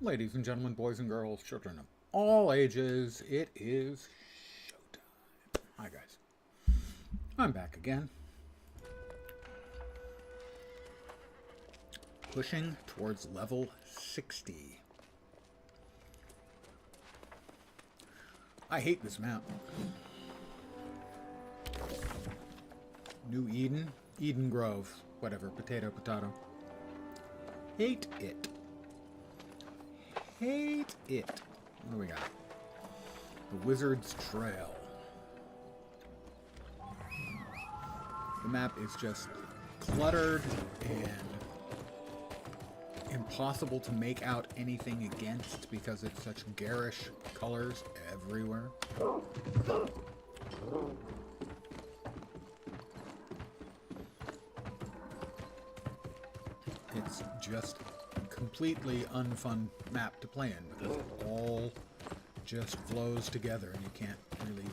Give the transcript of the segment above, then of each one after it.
Ladies and gentlemen, boys and girls, children of all ages, it is showtime. Hi guys, I'm back again. Pushing towards level 60. I hate this map. New Eden, Eden Grove, whatever, potato. Hate it. Hate it. What do we got? The Wizard's Trail. The map is just cluttered and impossible to make out anything against because it's such garish colors everywhere. It's just completely unfun map to play in because it all just flows together and you can't really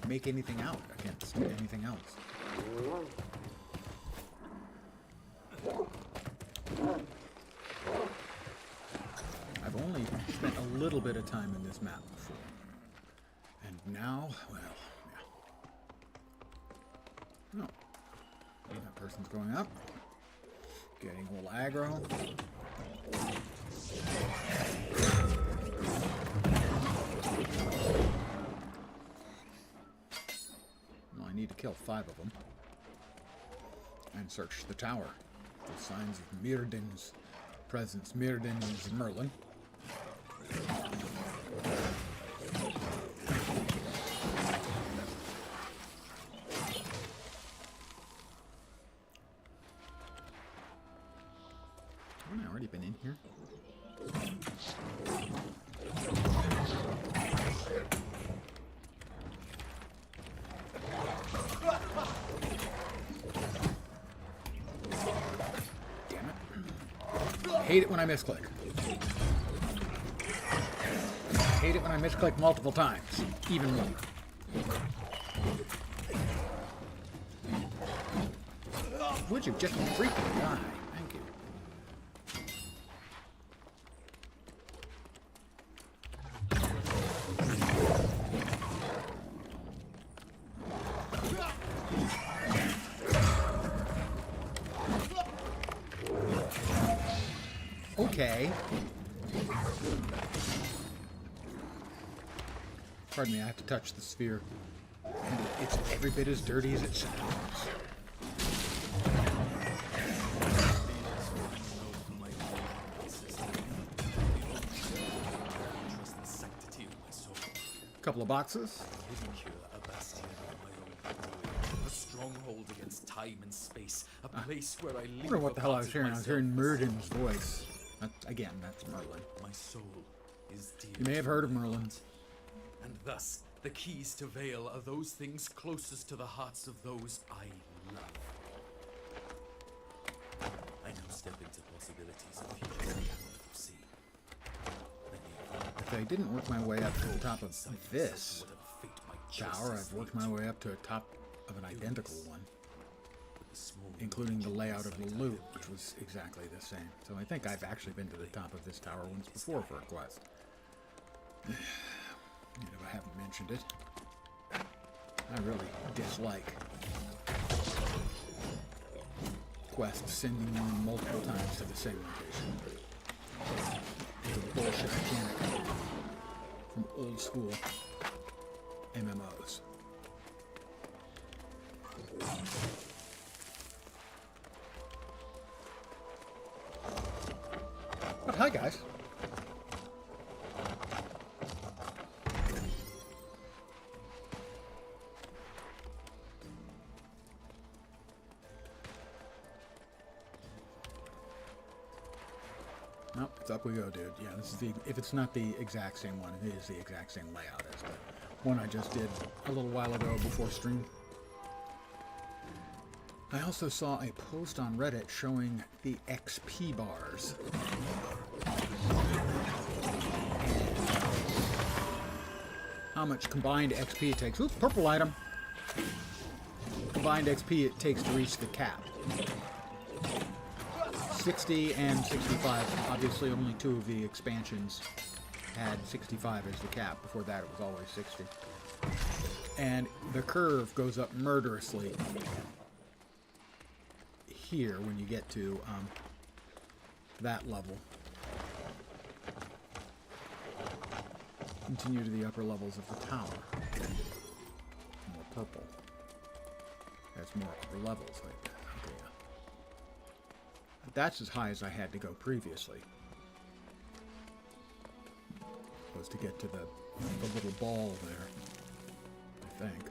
make anything out against anything else. I've only spent a little bit of time in this map before. And now, well, yeah. Oh. That person's going up. Getting a little aggro. Well, I need to kill 5 of them. And search the tower for signs of Mirrodin's presence. Mirrodin is Merlin. Haven't I already been in here? Damn it. Hate it when I misclick. Hate it when I misclick multiple times. Even more. Would you just freaking die? Thank you. Okay. Pardon me, I have to touch the sphere. And it's every bit as dirty as it sounds. Couple of boxes. A stronghold against time and space. A place where I live. I wonder what the hell I was hearing. I was hearing Mirrodin's voice. Again, that's Merlin. My soul is dear. You may have heard of Merlin. And thus, the keys to Vale are those things closest to the hearts of those I love. I now step into possibilities of futures I cannot foresee. If I didn't work my way up to the top of this tower, I've worked my way up to the top of an identical one, including the layout of the loot, which was exactly the same. So I think I've actually been to the top of this tower once before for a quest. If I haven't mentioned it, I really dislike quests sending you multiple times to the same location. It's a bullshit mechanic from old school MMOs. But hi guys. Nope, it's up we go, dude. Yeah, this is the, if it's not the exact same one, it is the exact same layout as the one I just did a little while ago before stream. I also saw a post on Reddit showing the XP bars. How much combined XP it takes. Oops, purple item. Combined XP it takes to reach the cap. 60 and 65. Obviously, only two of the expansions had 65 as the cap. Before that, it was always 60. And the curve goes up murderously here when you get to that level. Continue to the upper levels of the tower. More purple. That's more upper levels right there. Okay, yeah. That's as high as I had to go previously. Was to get to the little ball there, I think.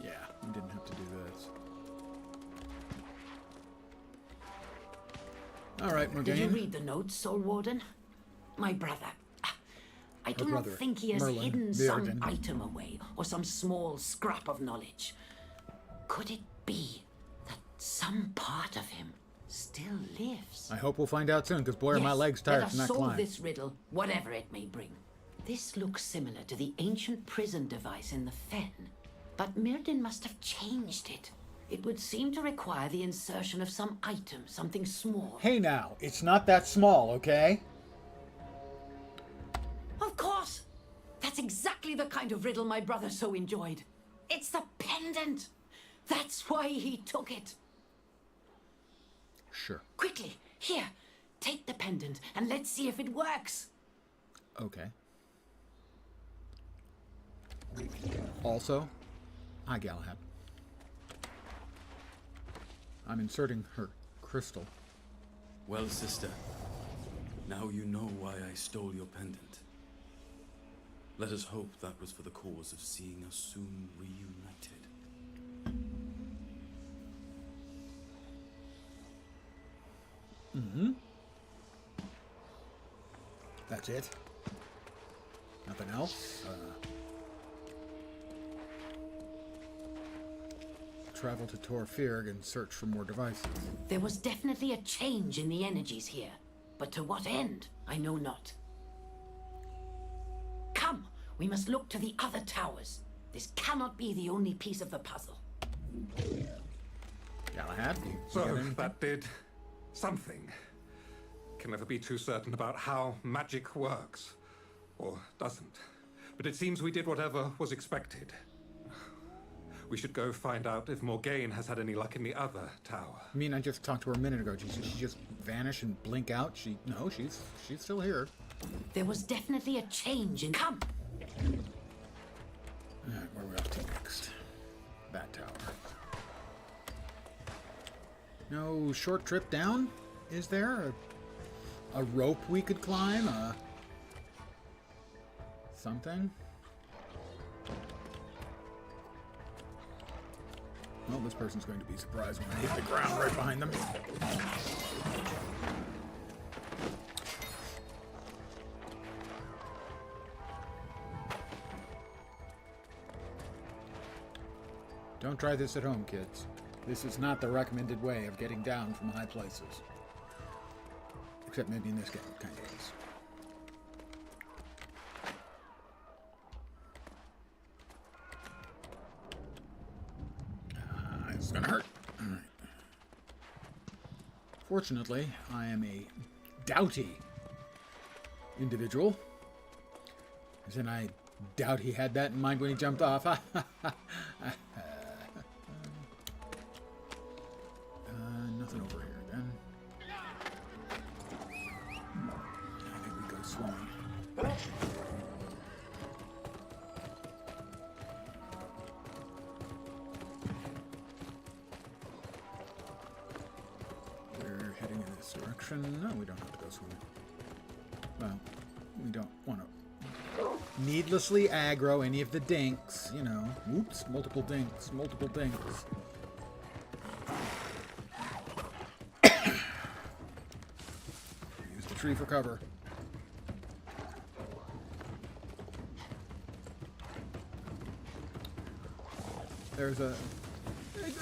Yeah, we didn't have to do this. All right, Morgaine. Did you read the notes, Soul Warden? My brother. I do not think he has Merlin hidden Bearden. some item away, or some small scrap of knowledge. Could it be that some part of him still lives? I hope we'll find out soon, because boy, are my legs tired let from us that solve climb. this riddle, whatever it may bring. This looks similar to the ancient prison device in the Fen, but Mirden must have changed it. It would seem to require the insertion of some item, something small. Hey now, it's not that small, okay? Of course! That's exactly the kind of riddle my brother so enjoyed. It's the pendant! That's why he took it. Sure. Quickly, here, take the pendant and let's see if it works. Okay. Also, hi Galahad. I'm inserting her crystal. Well, sister, now you know why I stole your pendant. Let us hope that was for the cause of seeing us soon reunited. Mm-hmm. That's it? Nothing else? Travel to Torfirg and search for more devices. There was definitely a change in the energies here, but to what end, I know not. Come, we must look to the other towers. This cannot be the only piece of the puzzle. Galahad, you got So, anything? that did something. Can never be too certain about how magic works. Or doesn't. But it seems we did whatever was expected. We should go find out if Morgaine has had any luck in the other tower. I mean, I just talked to her a minute ago. Did she just vanish and blink out? No, she's still here. There was definitely a change in... Come! Alright, where are we off to next? That tower. No short trip down? Is there? A rope we could climb? Something? Well, this person's going to be surprised when I hit the ground right behind them. Don't try this at home, kids. This is not the recommended way of getting down from high places. Except maybe in this game, it kind of is. It's gonna hurt. All right. Fortunately, I am a doughty individual. As in, I doubt he had that in mind when he jumped off. Nothing over here, then. I think we go swimming. We're heading in this direction. No, we don't have to go swimming. Well, we don't want to needlessly aggro any of the dinks, you know. Oops, multiple dinks, multiple dinks. Use the tree for cover. There's a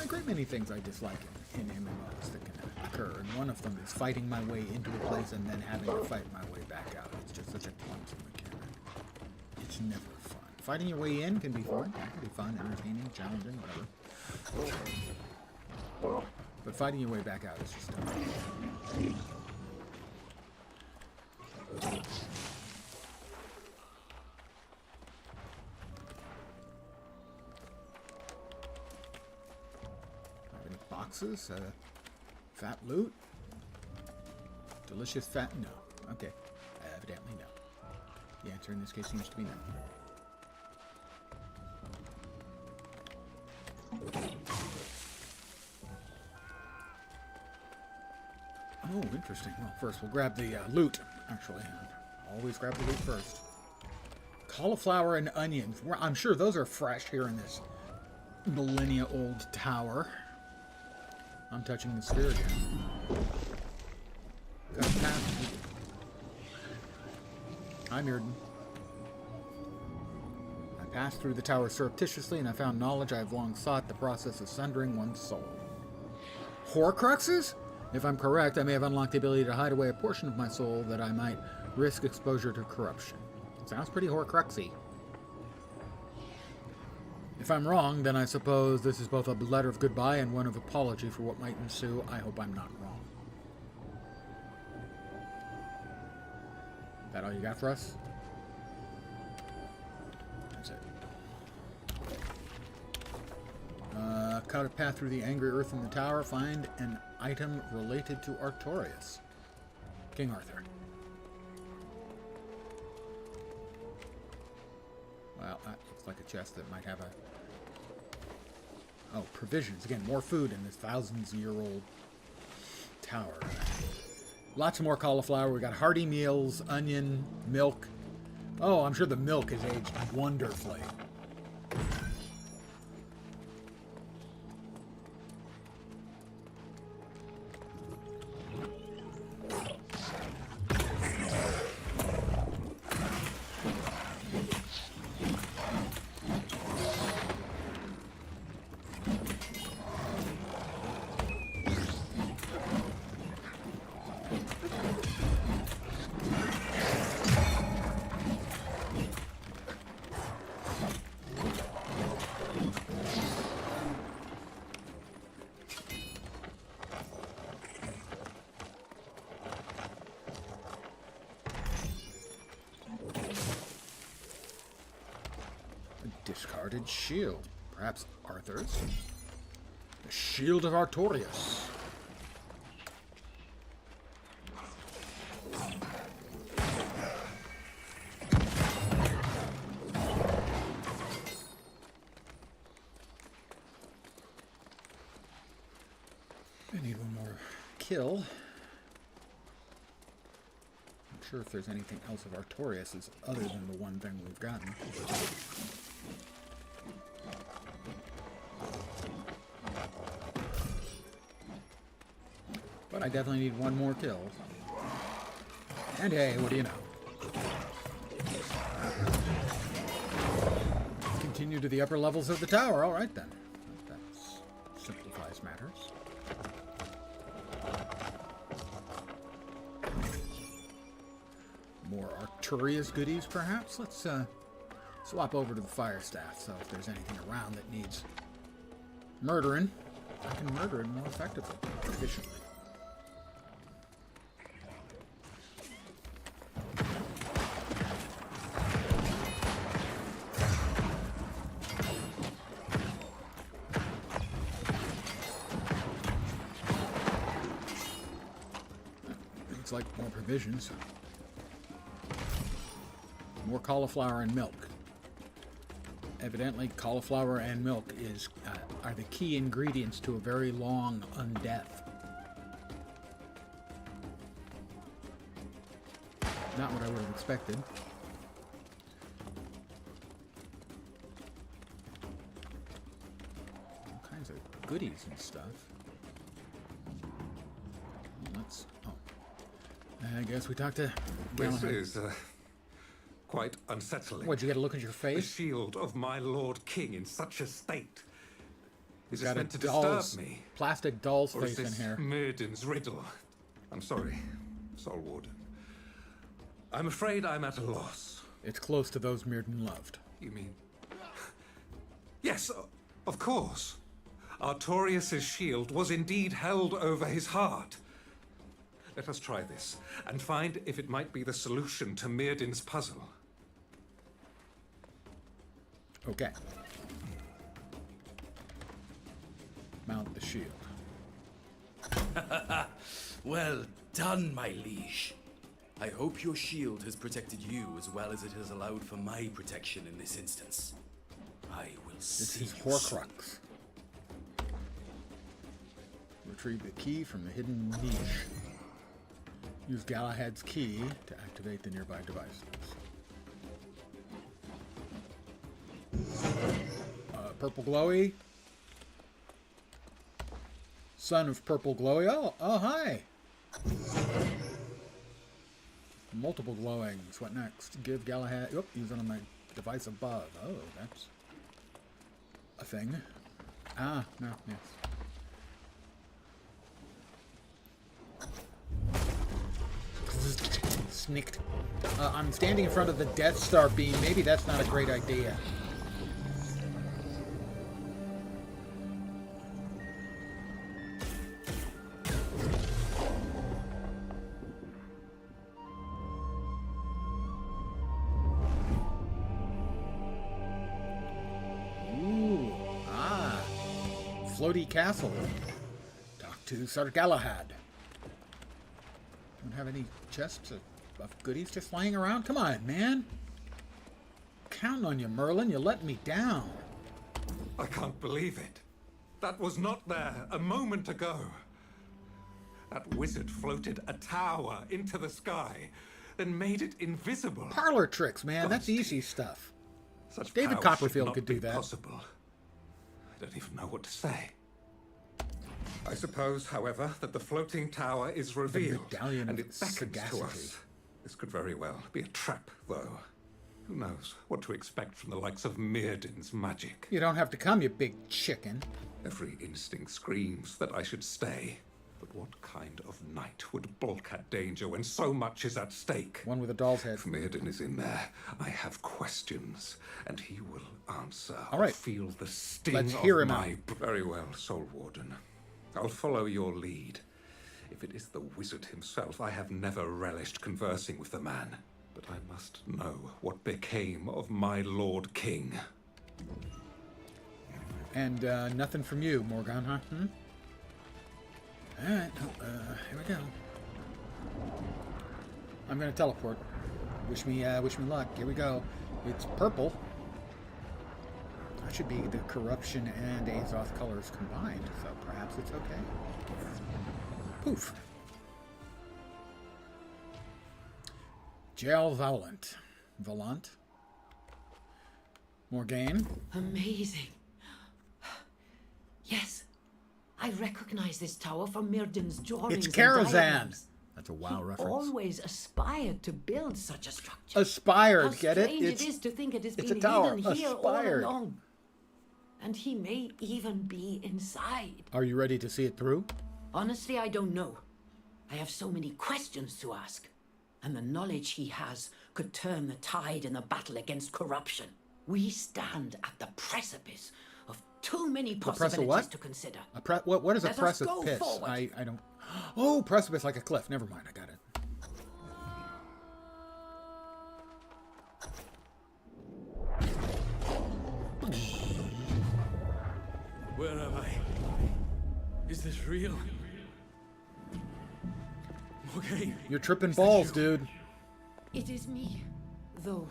great many things I dislike in MMOs that can occur, and one of them is fighting my way into a place and then having to fight my way back out. It's just such a clumsy mechanic. It's never fun. Fighting your way in can be fun. That can be fun, entertaining, challenging, whatever. But fighting your way back out is just tough. Any boxes? Fat loot? Delicious fat? No. Okay. Evidently no. The answer in this case seems to be no. Oh, interesting. Well, first we'll grab the loot, actually. Always grab the loot first. Cauliflower and onions. I'm sure those are fresh here in this millennia-old tower. I'm touching the spear again. Got a path. Hi, Mirden. I passed through the tower surreptitiously, and I found knowledge I have long sought, the process of sundering one's soul. Horcruxes? If I'm correct, I may have unlocked the ability to hide away a portion of my soul that I might risk exposure to corruption. Sounds pretty Horcruxy. If I'm wrong, then I suppose this is both a letter of goodbye and one of apology for what might ensue. I hope I'm not wrong. That all you got for us? That's it. Cut a path through the angry earth in the tower. Find an item related to Artorias. King Arthur. Well, that looks like a chest that might have a... Oh, provisions. Again, more food in this thousands-year-old tower. Lots more cauliflower. We got hearty meals, onion, milk. Oh, I'm sure the milk is aged wonderfully. Discarded shield. Perhaps Arthur's? The Shield of Artorias. I need one more kill. Not sure if there's anything else of Artorias other than the one thing we've gotten. But I definitely need one more kill. And hey, what do you know? Continue to the upper levels of the tower. All right, then. That simplifies matters. More Arturia's goodies, perhaps? Let's swap over to the fire staff, so if there's anything around that needs murdering, I can murder it more effectively, efficiently. Like more provisions. More cauliflower and milk. Evidently, cauliflower and milk are the key ingredients to a very long undeath. Not what I would have expected. All kinds of goodies and stuff. Let's... Oh. I guess we talked to... This is quite unsettling. What'd you get a look at your The face? shield of my Lord King in such a state. Is this Got a meant to doll's, disturb me? plastic doll's Or is face in this here. Myrden's riddle? I'm sorry, Soul Warden. I'm afraid I'm at a loss. It's close to those Mirden loved. You mean... Yes, of course. Artorius' shield was indeed held over his heart. Let us try this, and find if it might be the solution to Mirrodin's puzzle. Okay. Mount the shield. Well done, my liege. I hope your shield has protected you as well as it has allowed for my protection in this instance. I will This see is you Horcrux. Retrieve the key from the hidden niche. Use Galahad's key to activate the nearby devices. Purple glowy. Son of purple glowy. Oh, hi. Multiple glowings. What next? Give Galahad... Oh, use it on my device above. Oh, that's a thing. Ah, no, yes. Snicked. I'm standing in front of the Death Star beam. Maybe that's not a great idea. Ooh, floaty castle. Talk to Sir Galahad. Don't have any chests of goodies just lying around? Come on, man. Counting on you, Merlin. You let me down. I can't believe it. That was not there a moment ago. That wizard floated a tower into the sky, then made it invisible. Parlor tricks, man. That's easy stuff. Such David power Copperfield should not could do be that. Possible. I don't even know what to say. I suppose, however, that the floating tower is revealed, medallion and of it beckons sagacity. to us. This could very well be a trap, though. Who knows what to expect from the likes of Mirrodin's magic? You don't have to come, you big chicken. Every instinct screams that I should stay. But what kind of knight would balk at danger when so much is at stake? One with a doll's head. If Mirrodin is in there, I have questions, and he will answer. All right. I'll feel the sting Let's of hear him my... out. Very well, Soul Warden. I'll follow your lead. If it is the wizard himself, I have never relished conversing with the man. But I must know what became of my Lord King. And nothing from you, Morgan, huh? Alright, here we go. I'm gonna teleport. Wish me luck. Here we go. It's purple. That should be the corruption and Azoth colors combined, so perhaps it's okay. Poof. Jail Valant. Morgaine. Amazing. Yes, I recognize this tower from Mirrodin's drawings. It's and Karazhan. diagrams. That's a WoW He reference. always aspired to build such a structure. Aspired, How get it? strange it is to think it has it's been a tower. hidden here all Aspired. along. And he may even be inside. Are you ready to see it through? Honestly, I don't know. I have so many questions to ask. And the knowledge he has could turn the tide in the battle against corruption. We stand at the precipice of too many possibilities what? to consider. What is a Let us go precipice? forward. I don't... Oh, precipice like a cliff. Never mind, I got it. Where am I? Is this real? Okay. You're tripping balls, dude. It is me, though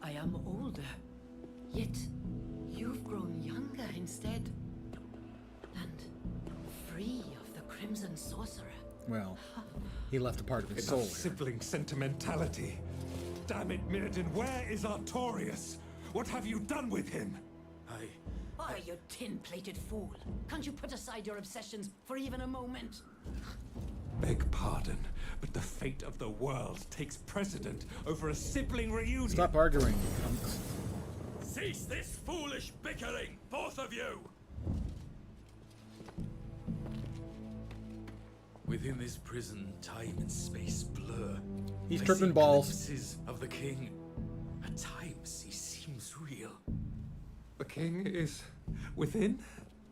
I am older. Yet you've grown younger instead. And free of the Crimson Sorcerer. Well, he left a part of his soul Enough here. sibling sentimentality. Damn it, Mirrodin, where is Artorius? What have you done with him? Oh, you tin-plated fool. Can't you put aside your obsessions for even a moment? Beg pardon, but the fate of the world takes precedent over a sibling reunion. Stop arguing, punks. Cease this foolish bickering, both of you! Within this prison, time and space blur. He's I tripping see balls. glimpses of the king. At times, he seems real. The king is within?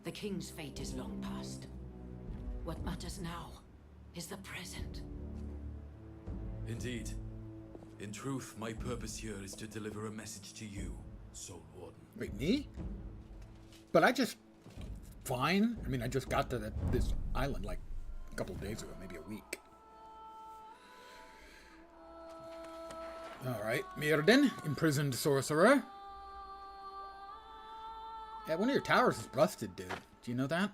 The king's fate is long past. What matters now is the present. Indeed. In truth, my purpose here is to deliver a message to you, Soul Warden. Wait, me? But I just... Fine. I mean, I just got to this island like a couple of days ago, maybe a week. Alright, Mirden, imprisoned sorcerer. Yeah, one of your towers is busted, dude. Do you know that?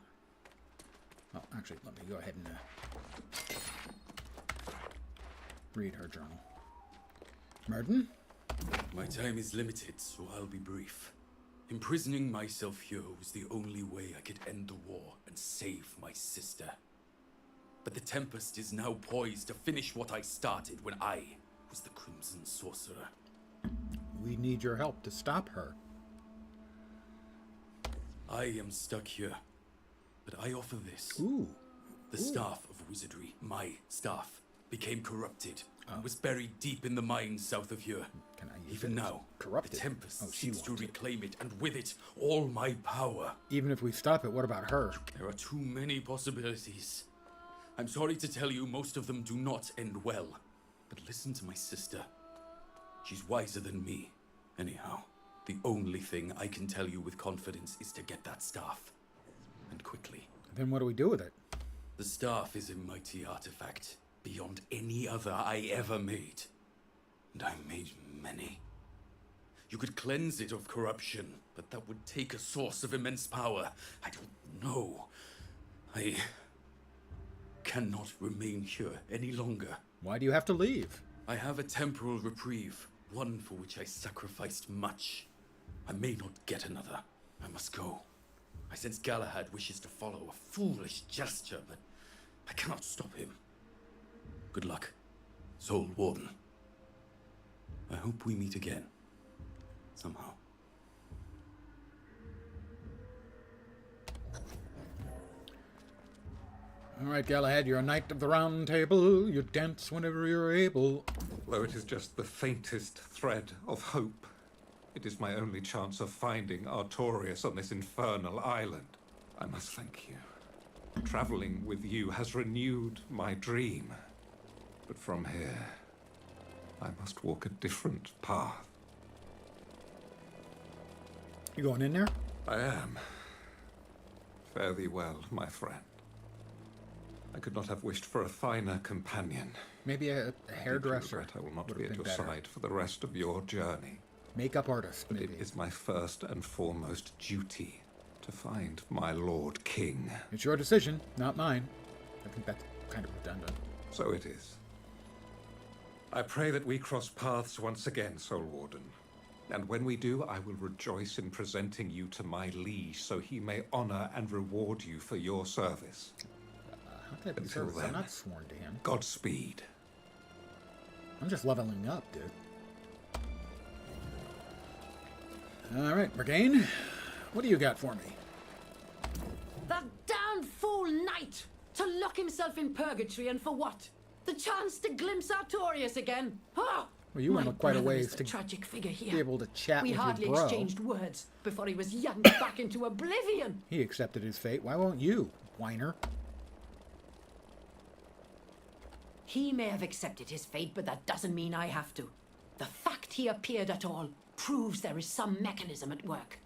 Oh, actually, let me go ahead and read her journal. Mirden? My time is limited, so I'll be brief. Imprisoning myself here was the only way I could end the war and save my sister. But the Tempest is now poised to finish what I started when I was the Crimson Sorcerer. We need your help to stop her. I am stuck here, but I offer this. Ooh. The staff of wizardry, my staff, became corrupted and was buried deep in the mines south of here. Can I use Even it? now, Corrupted? the Tempest Oh, she seeks to wants it. reclaim it, and with it, all my power. Even if we stop it, what about her? There are too many possibilities. I'm sorry to tell you, most of them do not end well. But listen to my sister. She's wiser than me. Anyhow, the only thing I can tell you with confidence is to get that staff. And quickly. Then what do we do with it? The staff is a mighty artifact, beyond any other I ever made. And I made many. You could cleanse it of corruption, but that would take a source of immense power. I don't know. I cannot remain here any longer. Why do you have to leave? I have a temporal reprieve, one for which I sacrificed much. I may not get another. I must go. I sense Galahad wishes to follow a foolish gesture, but I cannot stop him. Good luck, Soul Warden. I hope we meet again. Somehow. All right, Galahad, you're a knight of the round table. You dance whenever you're able. Though it is just the faintest thread of hope, it is my only chance of finding Artorias on this infernal island. I must thank you. Traveling with you has renewed my dream. But from here, I must walk a different path. You going in there? I am. Fare thee well, my friend. I could not have wished for a finer companion. Maybe a hairdresser. Regret I will not would be have at been your better. side for the rest of your journey. Makeup artist, But maybe. it is my first and foremost duty to find my Lord King. It's your decision, not mine. I think that's kind of redundant. So it is. I pray that we cross paths once again, Soul Warden. And when we do, I will rejoice in presenting you to my liege, so he may honor and reward you for your service. How can I be Until service? I'm then. not sworn to him. Godspeed. I'm just leveling up, dude. All right, Mergain, what do you got for me? That damn fool knight! To lock himself in purgatory, and for what? The chance to glimpse Artorias again? Ah! Well, you went My quite a brother ways is the to tragic figure here. be able to chat We with hardly your bro. exchanged words before he was yanked back into oblivion. He accepted his fate. Why won't you, whiner? He may have accepted his fate, but that doesn't mean I have to. The fact he appeared at all proves there is some mechanism at work.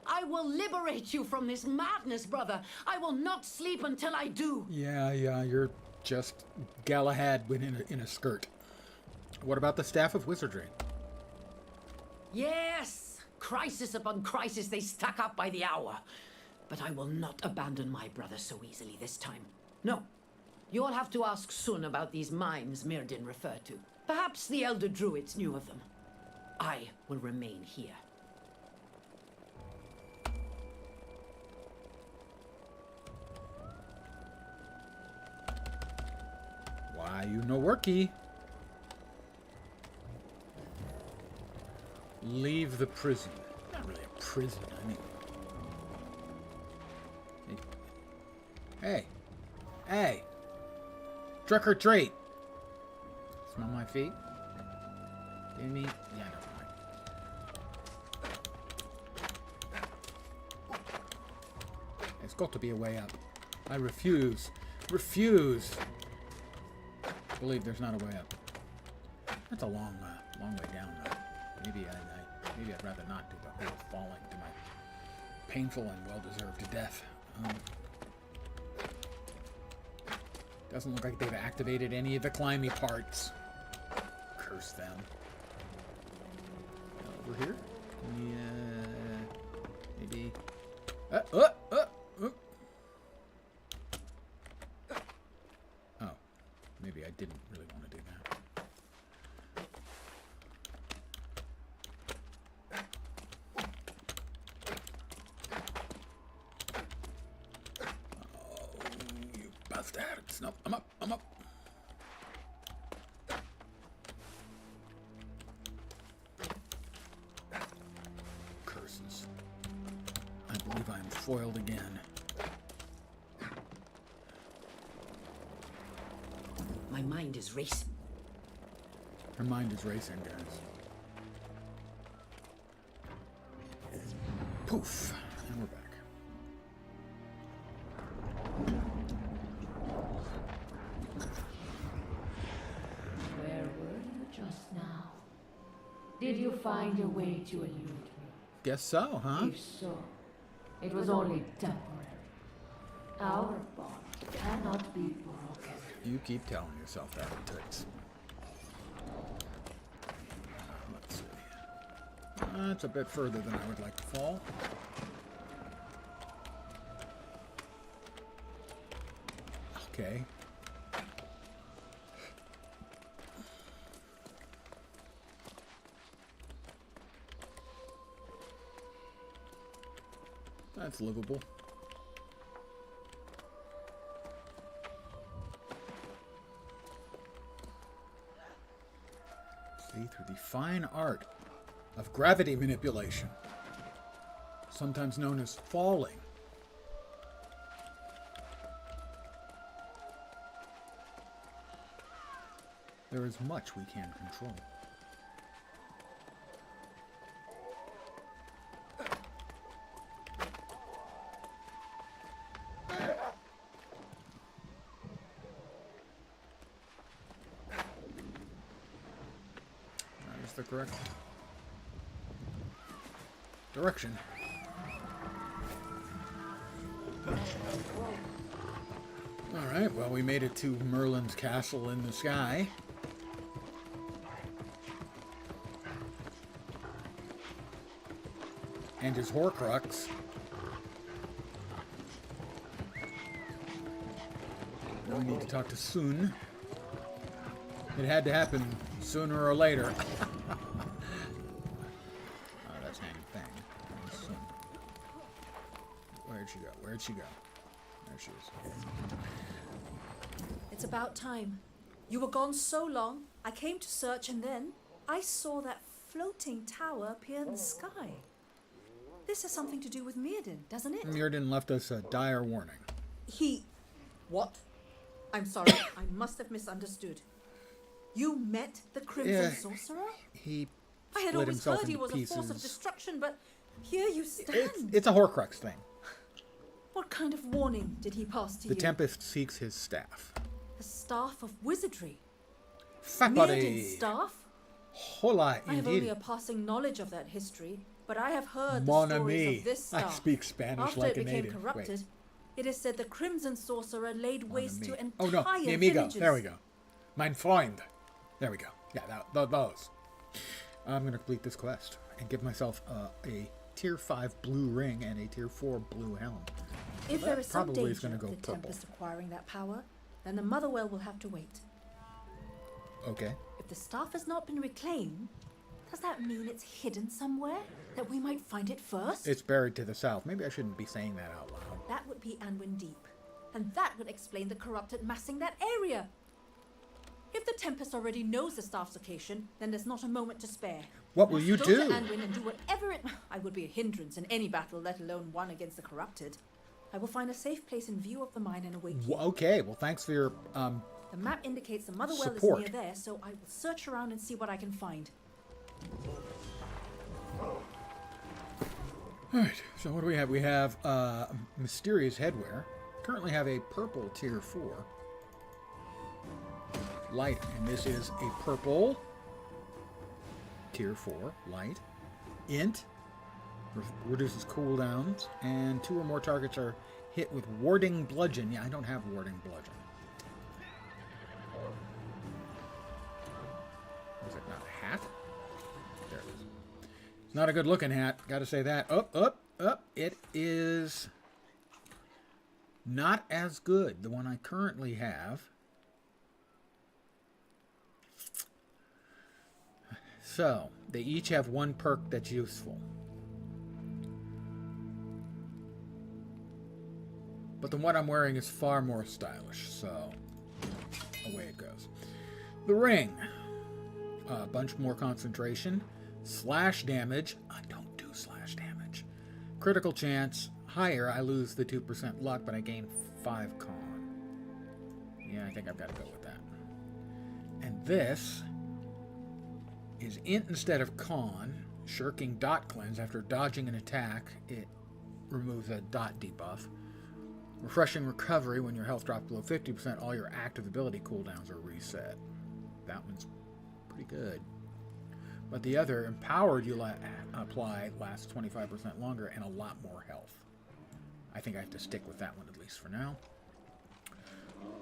I will liberate you from this madness, brother. I will not sleep until I do. Yeah, you're just Galahad in a skirt. What about the Staff of Wizardry? Yes, crisis upon crisis they stack up by the hour. But I will not abandon my brother so easily this time. No. You'll have to ask Sun about these mines Mirden referred to. Perhaps the Elder Druids knew of them. I will remain here. Why, you no worky. Leave the prison. Not really a prison, I mean. Hey. Trick or treat. Smell my feet? Give me. Yeah, never mind. got to be a way up. I refuse. Refuse. Believe there's not a way up. That's a long way down, though. Maybe I'd rather not do the whole falling to my painful and well-deserved death. Doesn't look like they've activated any of the climby parts. Curse them. Over here? Yeah. Maybe. Oh. Maybe I didn't really want to do that. Bastards. No, I'm up. I'm up. Curses. I believe I am foiled again. My mind is racing. Her mind is racing, guys. Poof. And we're back. Where were you just now? Did you find a way to elude me? Guess so, huh? If so, it was only temporary. Our bond cannot be broken. You keep telling yourself that, Toots. Let's see. That's a bit further than I would like to fall. Okay. That's livable. See, through the fine art of gravity manipulation, sometimes known as falling. There is much we can control. That is the correct direction. Alright, well, we made it to Merlin's castle in the sky. And his Horcrux. Now we need to talk to Sun. It had to happen sooner or later. Oh, that's Hang Feng. Sun. Where'd she go? Where'd she go? There she is. It's about time. You were gone so long, I came to search and then I saw that floating tower appear in the sky. This has something to do with Mirrodin, doesn't it? Mirrodin left us a dire warning. He... What? I'm sorry, I must have misunderstood. You met the Crimson Sorcerer? He I had split always himself heard he into was a force of pieces. destruction, but here you stand. It's a Horcrux thing. What kind of warning did he pass to The you? Tempest seeks his staff. The staff of wizardry. Fat Mirrodin's body. staff? Hola, I have only indeed. a passing knowledge of that history, but I have heard Mon the stories ami. of this I staff. speak Spanish After like it a became native. corrupted, Wait. it is said the Crimson Sorcerer laid waste to entire Oh no, mi amigo. villages. There we go. Mein Freund. There we go. Yeah, those. I'm going to complete this quest and give myself a tier 5 blue ring and a tier 4 blue helm. If there is some probably is danger gonna go of the purple. Tempest acquiring that power, then the Motherwell will have to wait. Okay. If the staff has not been reclaimed, does that mean it's hidden somewhere? That we might find it first? It's buried to the south. Maybe I shouldn't be saying that out loud. That would be Anwin Deep. And that would explain the corrupted massing that area. If the Tempest already knows the staff's location, then there's not a moment to spare. What will you Go do? to Anwin and do whatever it... I would be a hindrance in any battle, let alone one against the corrupted. I will find a safe place in view of the mine and await you. Okay, well, thanks for your The map indicates the Motherwell support. is near there, so I will search around and see what I can find. Alright, so what do we have? We have mysterious headwear. Currently have a purple tier 4. Light, and this is a purple tier 4 light. Int reduces cooldowns, and 2 or more targets are hit with warding bludgeon. Yeah, I don't have warding bludgeon. Is it not a hat? There it is. It's not a good looking hat, gotta say that. Up. It is not as good. The one I currently have. So, they each have 1 perk that's useful. But the one I'm wearing is far more stylish, so away it goes. The ring. A bunch more concentration. Slash damage. I don't do slash damage. Critical chance. Higher, I lose the 2% luck, but I gain 5 con. Yeah, I think I've got to go with that. And this is int instead of con. Shirking dot cleanse. After dodging an attack, it removes a dot debuff. Refreshing recovery. When your health drops below 50%, all your active ability cooldowns are reset. That one's pretty good. But the other, empowered, you apply, lasts 25% longer and a lot more health. I think I have to stick with that one at least for now.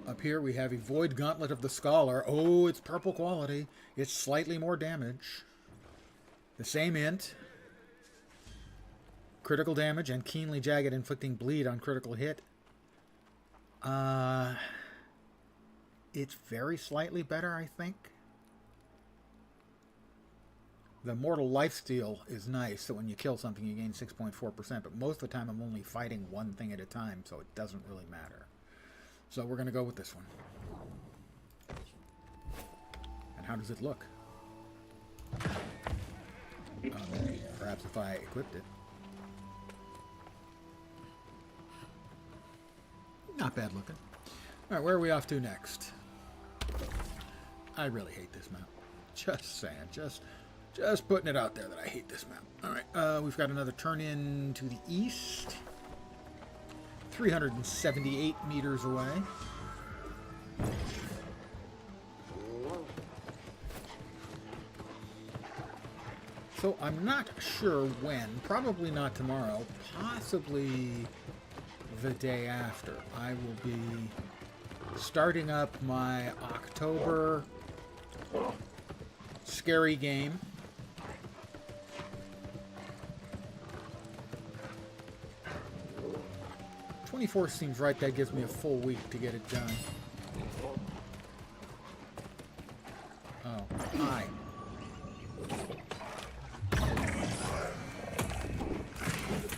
Up here we have a Void Gauntlet of the Scholar. Oh, it's purple quality. It's slightly more damage. The same int. Critical damage and keenly jagged inflicting bleed on critical hit. It's very slightly better, I think. The Mortal Lifesteal is nice, so when you kill something you gain 6.4%, but most of the time I'm only fighting one thing at a time, so it doesn't really matter. So we're going to go with this one. And how does it look? Perhaps if I equipped it. Not bad looking. Alright, where are we off to next? I really hate this map. Just saying. Just putting it out there that I hate this map. Alright, we've got another turn in to the east. 378 meters away. So I'm not sure when. Probably not tomorrow. Possibly the day after. I will be starting up my October scary game. '24 seems right. That gives me a full week to get it done. Oh, hi.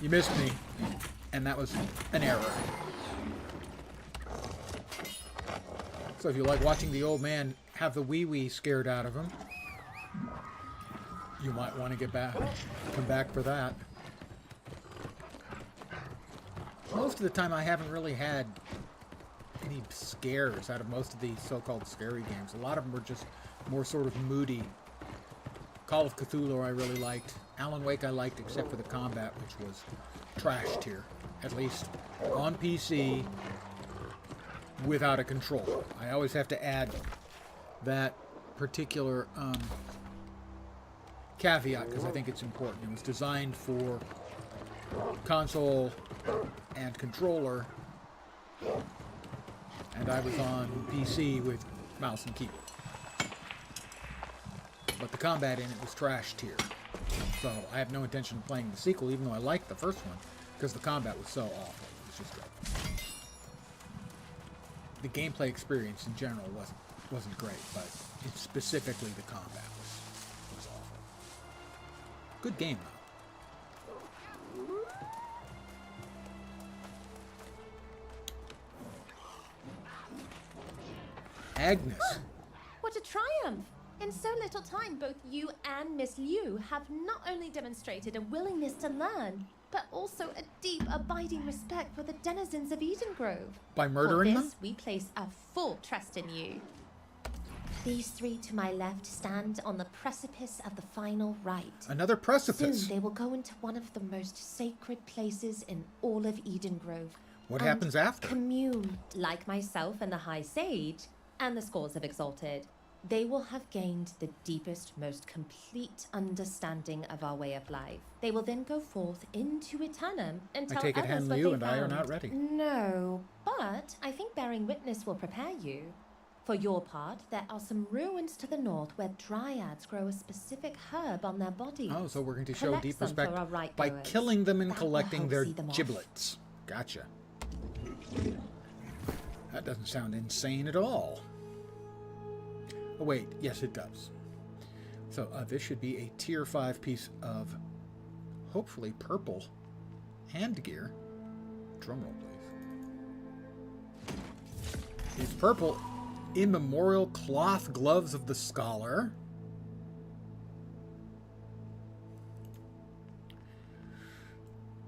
You missed me, and that was an error. So if you like watching the old man have the wee-wee scared out of him, you might want to come back for that. Most of the time I haven't really had any scares out of most of these so-called scary games. A lot of them were just more sort of moody. Call of Cthulhu I really liked. Alan Wake I liked except for the combat, which was trash tier. At least on PC without a controller. I always have to add that particular caveat because I think it's important. It was designed for console and controller, and I was on PC with mouse and keyboard. But the combat in it was trash tier. So I have no intention of playing the sequel, even though I liked the first one, because the combat was so awful. It was just great. The gameplay experience in general wasn't great, but specifically the combat was awful. Good game though. Agnes. What a triumph! In so little time, both you and Miss Liu have not only demonstrated a willingness to learn, but also a deep, abiding respect for the denizens of Eden Grove. By murdering For this, them? we place our full trust in you. These three to my left stand on the precipice of the final rite. Another precipice. Soon they will go into one of the most sacred places in all of Eden Grove. What and happens after? Commune, like myself and the High Sage, and the Scores of Exalted. They will have gained the deepest, most complete understanding of our way of life. They will then go forth into Eternum and tell take it others Han what Liu they and I are found. not ready. No, but I think bearing witness will prepare you. For your part, there are some ruins to the north where dryads grow a specific herb on their bodies. Oh, so we're going to show Collect deep them respect for our right by goers. killing them and That will collecting help their see them off. giblets. Gotcha. That doesn't sound insane at all. Oh, wait. Yes, it does. So this should be a tier 5 piece of hopefully purple hand gear. Drumroll, please. These purple immemorial cloth gloves of the scholar.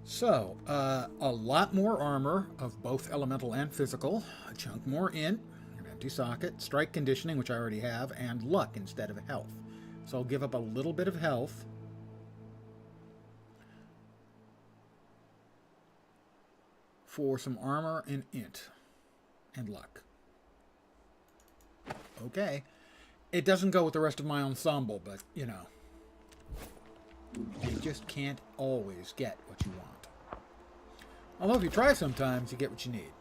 So, a lot more armor of both elemental and physical, a chunk more int, an empty socket, strike conditioning, which I already have, and luck instead of health. So I'll give up a little bit of health. For some armor and int. And luck. Okay. It doesn't go with the rest of my ensemble, but, you know. You just can't always get what you want. Although if you try sometimes, you get what you need.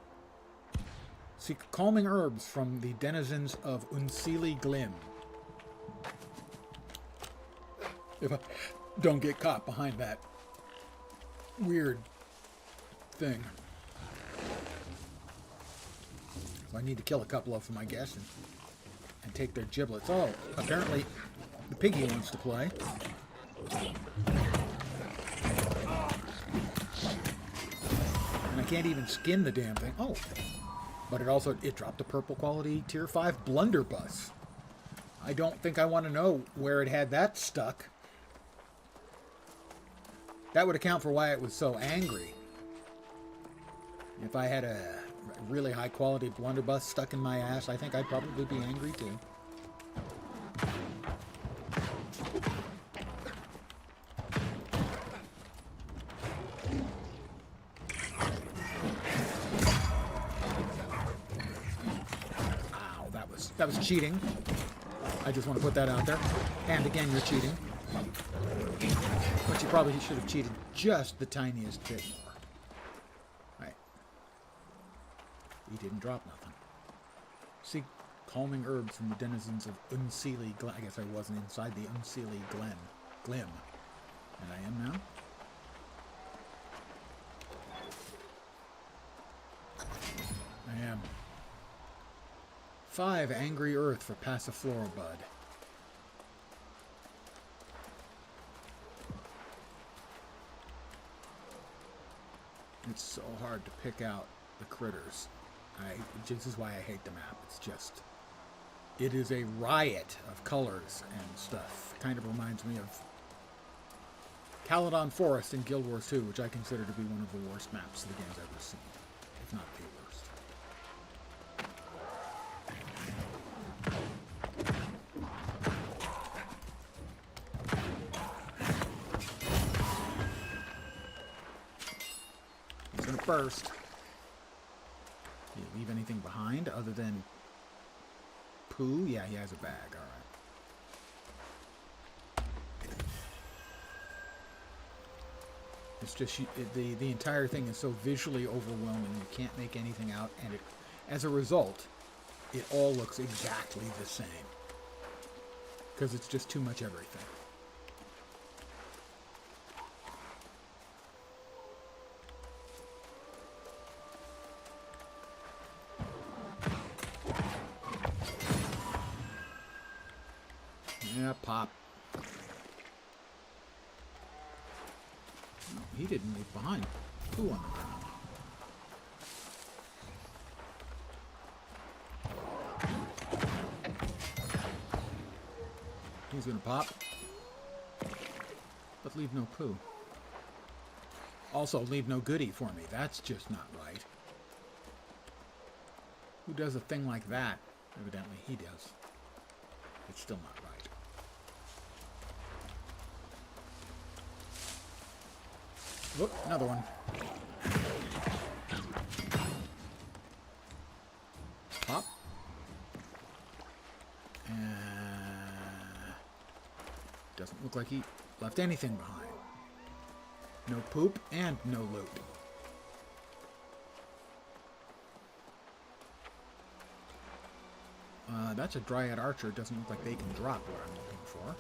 Seek calming herbs from the denizens of Unsili Glim. If I don't get caught behind that weird thing. So I need to kill a couple of them, I guess, and take their giblets. Oh, apparently the piggy wants to play. And I can't even skin the damn thing. Oh, but it dropped a purple quality tier 5 blunderbuss. I don't think I want to know where it had that stuck. That would account for why it was so angry. If I had a really high quality blunderbuss stuck in my ass, I think I'd probably be angry too. Ow, that was cheating. I just want to put that out there. And again, you're cheating. But you probably should have cheated just the tiniest bit more. Right. He didn't drop nothing. See, calming herbs from the denizens of Unsili Glen. I guess I wasn't inside the Unsili Glim. And I am now. I am. 5 angry earth for Passiflora Bud. It's so hard to pick out the critters. This is why I hate the map. It's just, it is a riot of colors and stuff. Kind of reminds me of Caledon Forest in Guild Wars 2, which I consider to be one of the worst maps the game's ever seen, if not the worst. He's gonna burst. Did he leave anything behind other than poo? Yeah, he has a bag. All right. It's just the entire thing is so visually overwhelming. You can't make anything out, and as a result, it all looks exactly the same because it's just too much everything. Yeah, pop. No, he didn't leave behind poo on the ground. He's gonna pop, but leave no poo. Also, leave no goodie for me. That's just not right. Who does a thing like that? Evidently, he does. Still not right. Whoop, another one. Pop. Doesn't look like he left anything behind. No poop and no loot. That's a Dryad Archer. Doesn't look like they can drop what I'm looking for.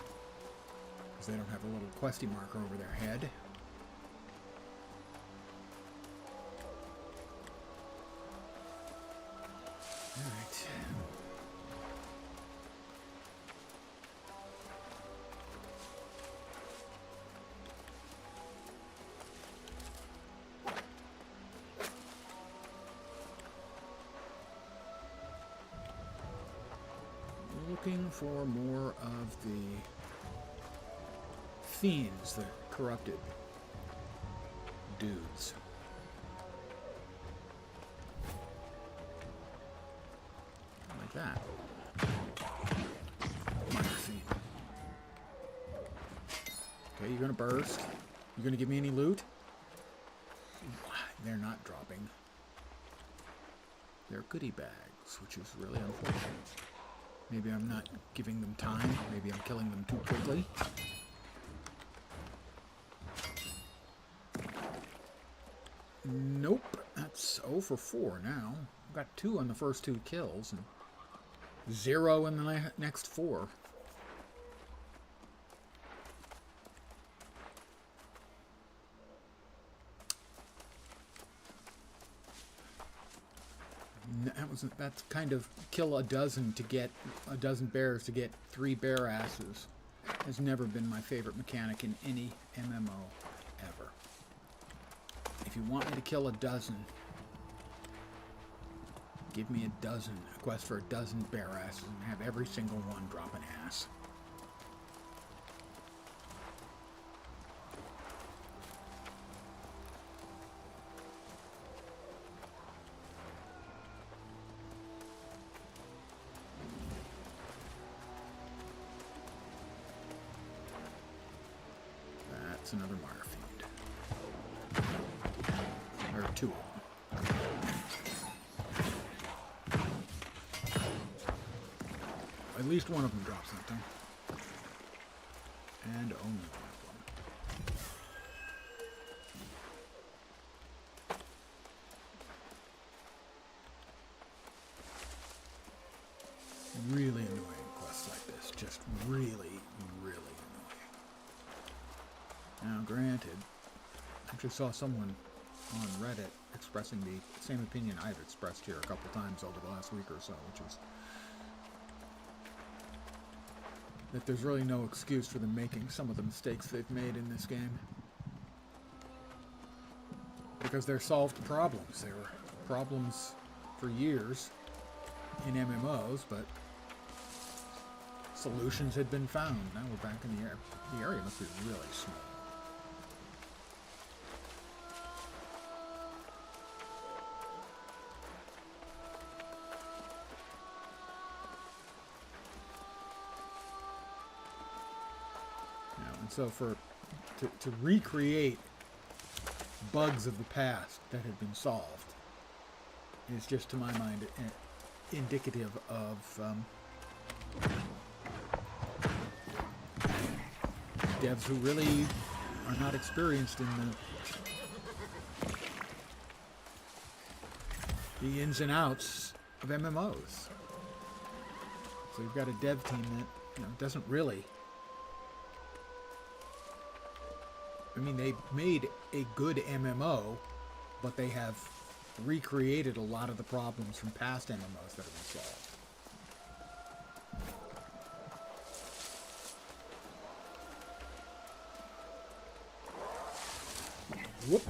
Because they don't have a little questy marker over their head. Alright. Looking for more of the fiends, the corrupted dudes. Like that. Minor fiend. Okay, you're gonna burst. You gonna give me any loot? They're not dropping. They're goodie bags, which is really unfortunate. Maybe I'm not giving them time. Maybe I'm killing them too quickly. Nope. That's 0 for 4 now. I've got 2 on the first 2 kills and 0 in the next 4. That's kind of kill a dozen to get a dozen bears to get 3 bear asses. Has never been my favorite mechanic in any MMO ever. If you want me to kill a dozen, give me a dozen, a quest for a dozen bear asses and have every single one drop an ass. That's another Mire Fiend. There are 2 of them. At least one of them dropped something. And only one of them. Really annoying quests like this. Just really, really annoying. Now, granted, I just saw someone on Reddit expressing the same opinion I've expressed here a couple times over the last week or so, which is that there's really no excuse for them making some of the mistakes they've made in this game. Because they're solved problems. They were problems for years in MMOs, but solutions had been found. Now we're back in the area. The area must be really small. So to recreate bugs of the past that had been solved is just, to my mind, indicative of devs who really are not experienced in the ins and outs of MMOs. So you've got a dev team that doesn't really. I mean, they made a good MMO, but they have recreated a lot of the problems from past MMOs that have been solved. Whoop.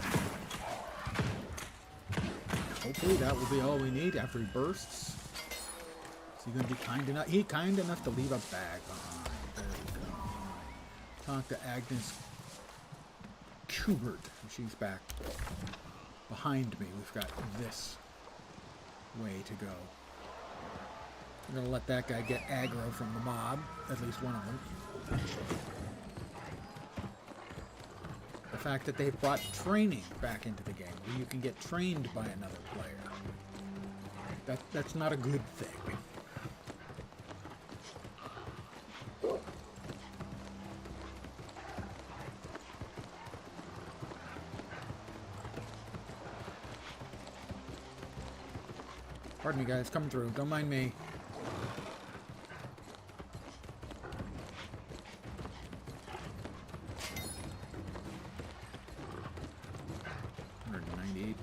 Hopefully that will be all we need after he bursts. Is he going to be kind enough? He's kind enough to leave a bag behind. There we go. Talk to Agnes Kubert. She's back behind me. We've got this way to go. I'm gonna let that guy get aggro from the mob, at least one of them. The fact that they've brought training back into the game, where you can get trained by another player, that's not a good thing. Pardon me, guys, coming through. Don't mind me.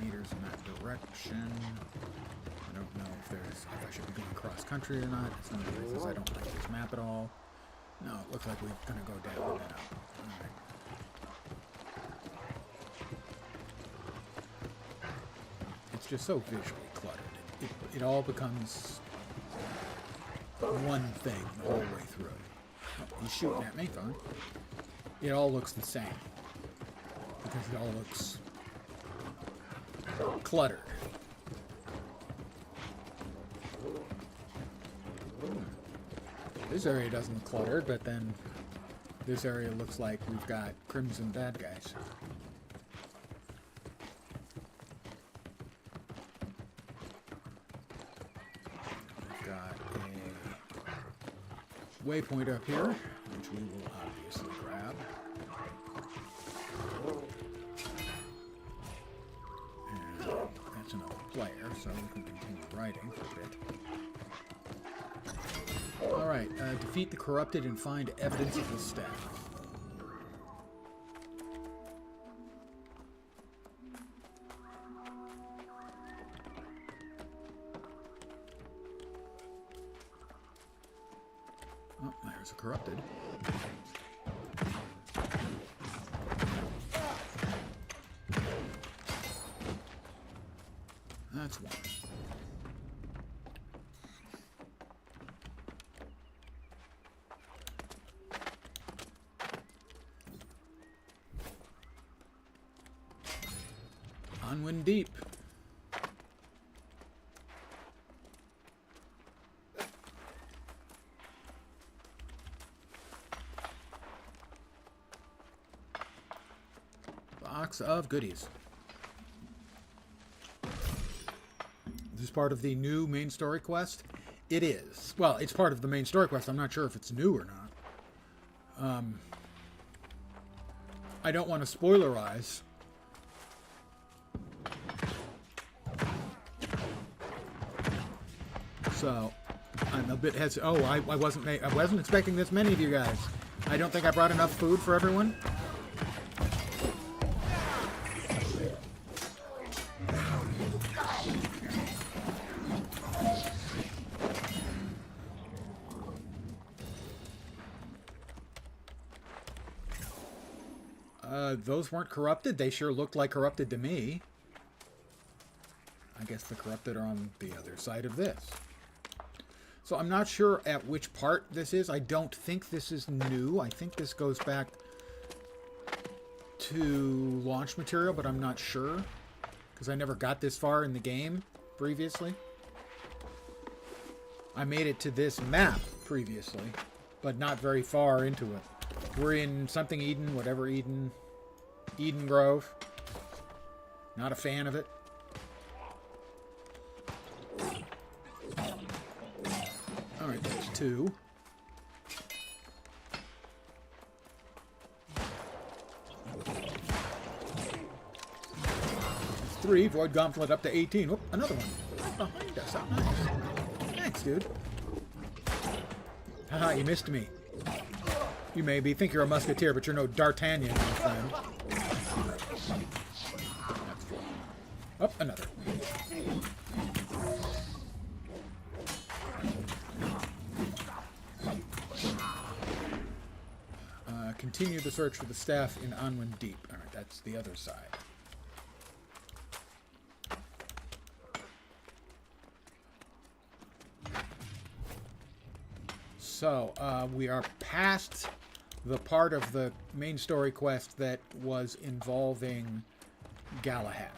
Meters in that direction. I don't know if I should be going cross country or not. It's one of the reasons I don't like this map at all. No, it looks like we're gonna go down and then up. Alright. It's just so visually cluttered. It all becomes one thing the whole way through. Oh, he's shooting at me, fine. It all looks the same. Because it all looks cluttered. This area doesn't look cluttered, but then this area looks like we've got crimson bad guys. We've got a waypoint up here, which we will obviously grab. That's another player, so we can continue writing for a bit. Alright, defeat the corrupted and find evidence of the staff. Oh, there's a corrupted. That's one. Onwind deep. Box of goodies. This is part of the new main story quest. It is. Well, it's part of the main story quest. I'm not sure if it's new or not. I don't want to spoilerize. So, I'm a bit hesitant. Oh, I wasn't expecting this many of you guys. I don't think I brought enough food for everyone. Those weren't corrupted. They sure looked like corrupted to me. I guess the corrupted are on the other side of this. So I'm not sure at which part this is. I don't think this is new. I think this goes back to launch material, but I'm not sure. Because I never got this far in the game previously. I made it to this map previously, but not very far into it. We're in something Eden, whatever Eden. Eden Grove. Not a fan of it. Alright, there's two. There's three. Void Gauntlet up to 18. Whoop, another one. Right behind us. How nice. Thanks, dude. Haha, you missed me. You maybe think you're a musketeer, but you're no D'Artagnan, my friend. Up, another. Continue the search for the staff in Onwind Deep. Alright, that's the other side. So, we are past the part of the main story quest that was involving Galahad.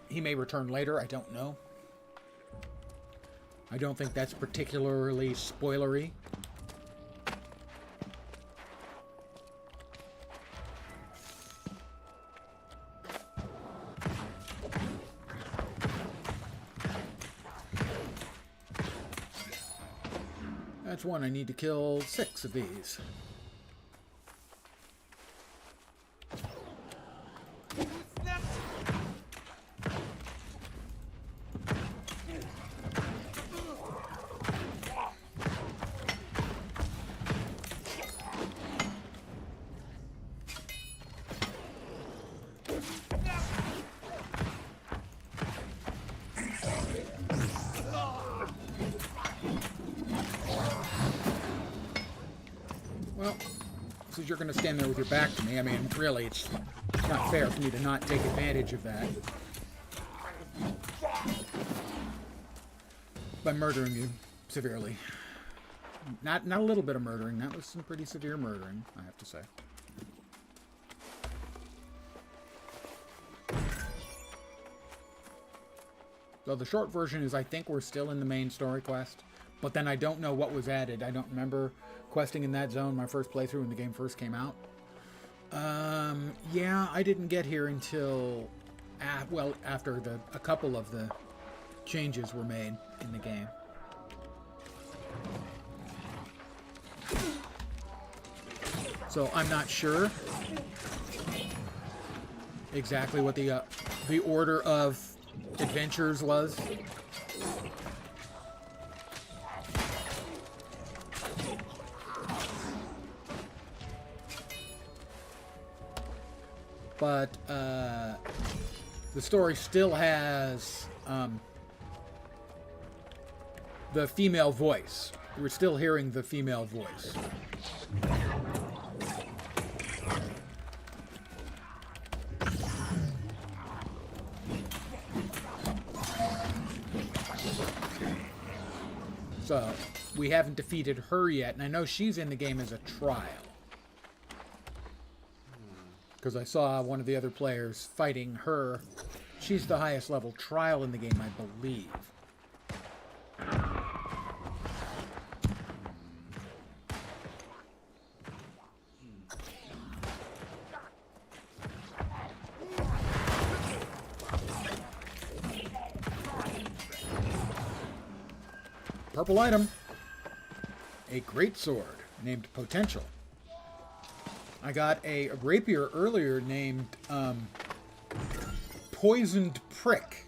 He may return later, I don't know. I don't think that's particularly spoilery. That's one. I need to kill 6 of these. Well, since you're going to stand there with your back to me, I mean, really, it's not fair for me to not take advantage of that by murdering you severely. Not a little bit of murdering. That was some pretty severe murdering, I have to say. So the short version is I think we're still in the main story quest, but then I don't know what was added. I don't remember questing in that zone my first playthrough when the game first came out. Yeah, I didn't get here until, after a couple of the changes were made in the game. So I'm not sure exactly what the order of adventures was. But the story still has the female voice. We're still hearing the female voice. So, we haven't defeated her yet, and I know she's in the game as a trial. Because I saw one of the other players fighting her. She's the highest level trial in the game, I believe. Purple item. A great sword named Potential. I got a rapier earlier named Poisoned Prick.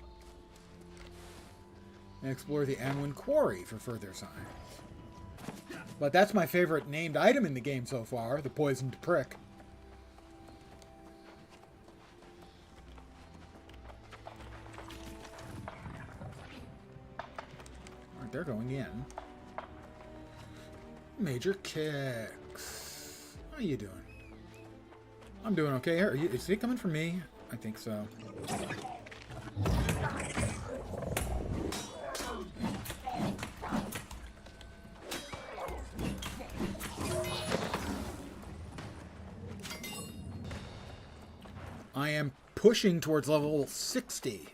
And explore the Anwin Quarry for further signs. But that's my favorite named item in the game so far, the Poisoned Prick. Alright, they're going in. Major Kicks. How you doing? I'm doing okay. Is he coming for me? I think so. I am pushing towards level 60,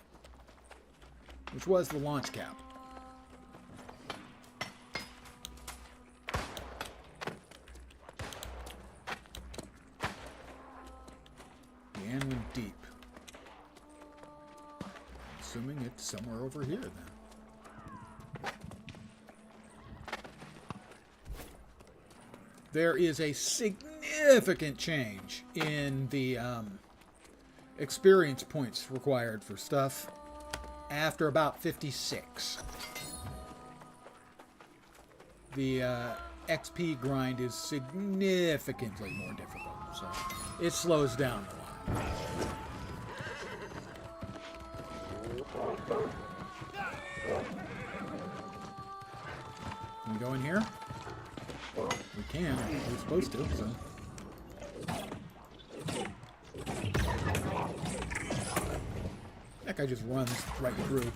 which was the launch cap. Deep. Assuming it's somewhere over here then. There is a significant change in the experience points required for stuff after about 56. The XP grind is significantly more difficult, so it slows down a lot. Can we go in here? We can. We're supposed to, so. That guy just runs right through.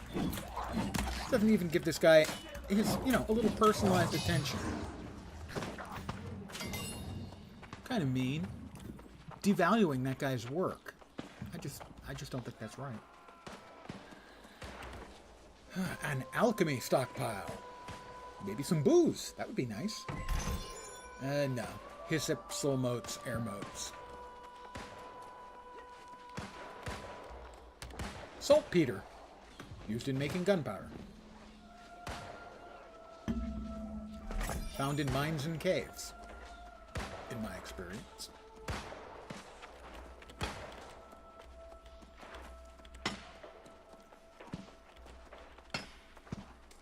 Doesn't even give this guy his, a little personalized attention. Kind of mean. Devaluing that guy's work. I just don't think that's right. An alchemy stockpile. Maybe some booze. That would be nice. No. Hyssop, soul motes, air motes. Saltpeter. Used in making gunpowder. Found in mines and caves. In my experience.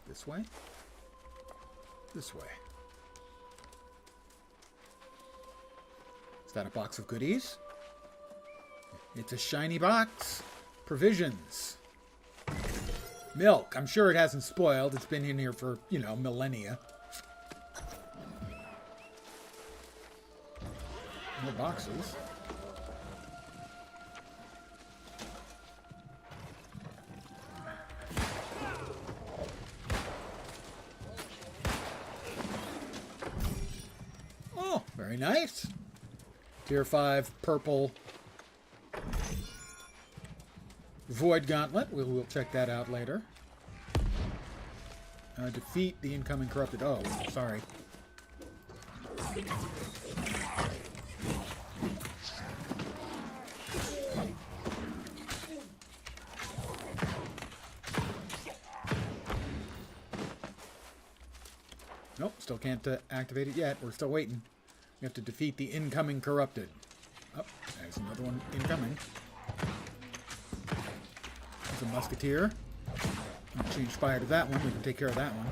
This way? This way. Is that a box of goodies? It's a shiny box. Provisions. Milk. I'm sure it hasn't spoiled. It's been in here for, you know, millennia. More boxes. Oh, very nice. Tier 5 purple Void Gauntlet. We'll check that out later. Defeat the incoming corrupted. Oh, sorry. Nope, still can't activate it yet. We're still waiting. We have to defeat the incoming corrupted. Oh, there's another one incoming. There's a musketeer. I'll change fire to that one. We can take care of that one.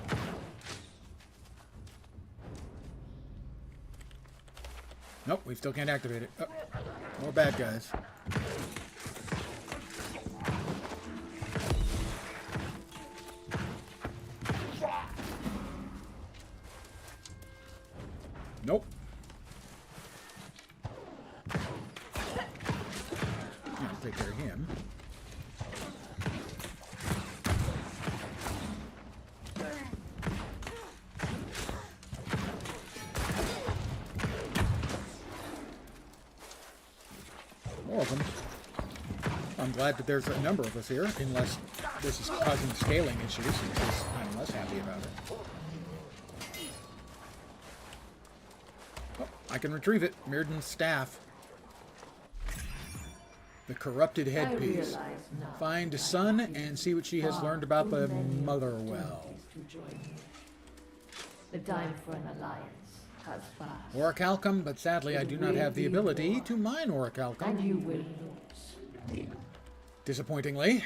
Nope, we still can't activate it. Oh, more bad guys. Nope. Yeah, take care of him. More of them. I'm glad that there's a number of us here, unless this is causing scaling issues, because I'm less happy about it. Oh, I can retrieve it. Mirrodin's staff. The corrupted headpiece. Find Sun and see what she has learned about the Motherwell. The time for an alliance has passed. Orichalcum, but sadly I do not have the ability to mine And Orichalcum. you will lose. Disappointingly.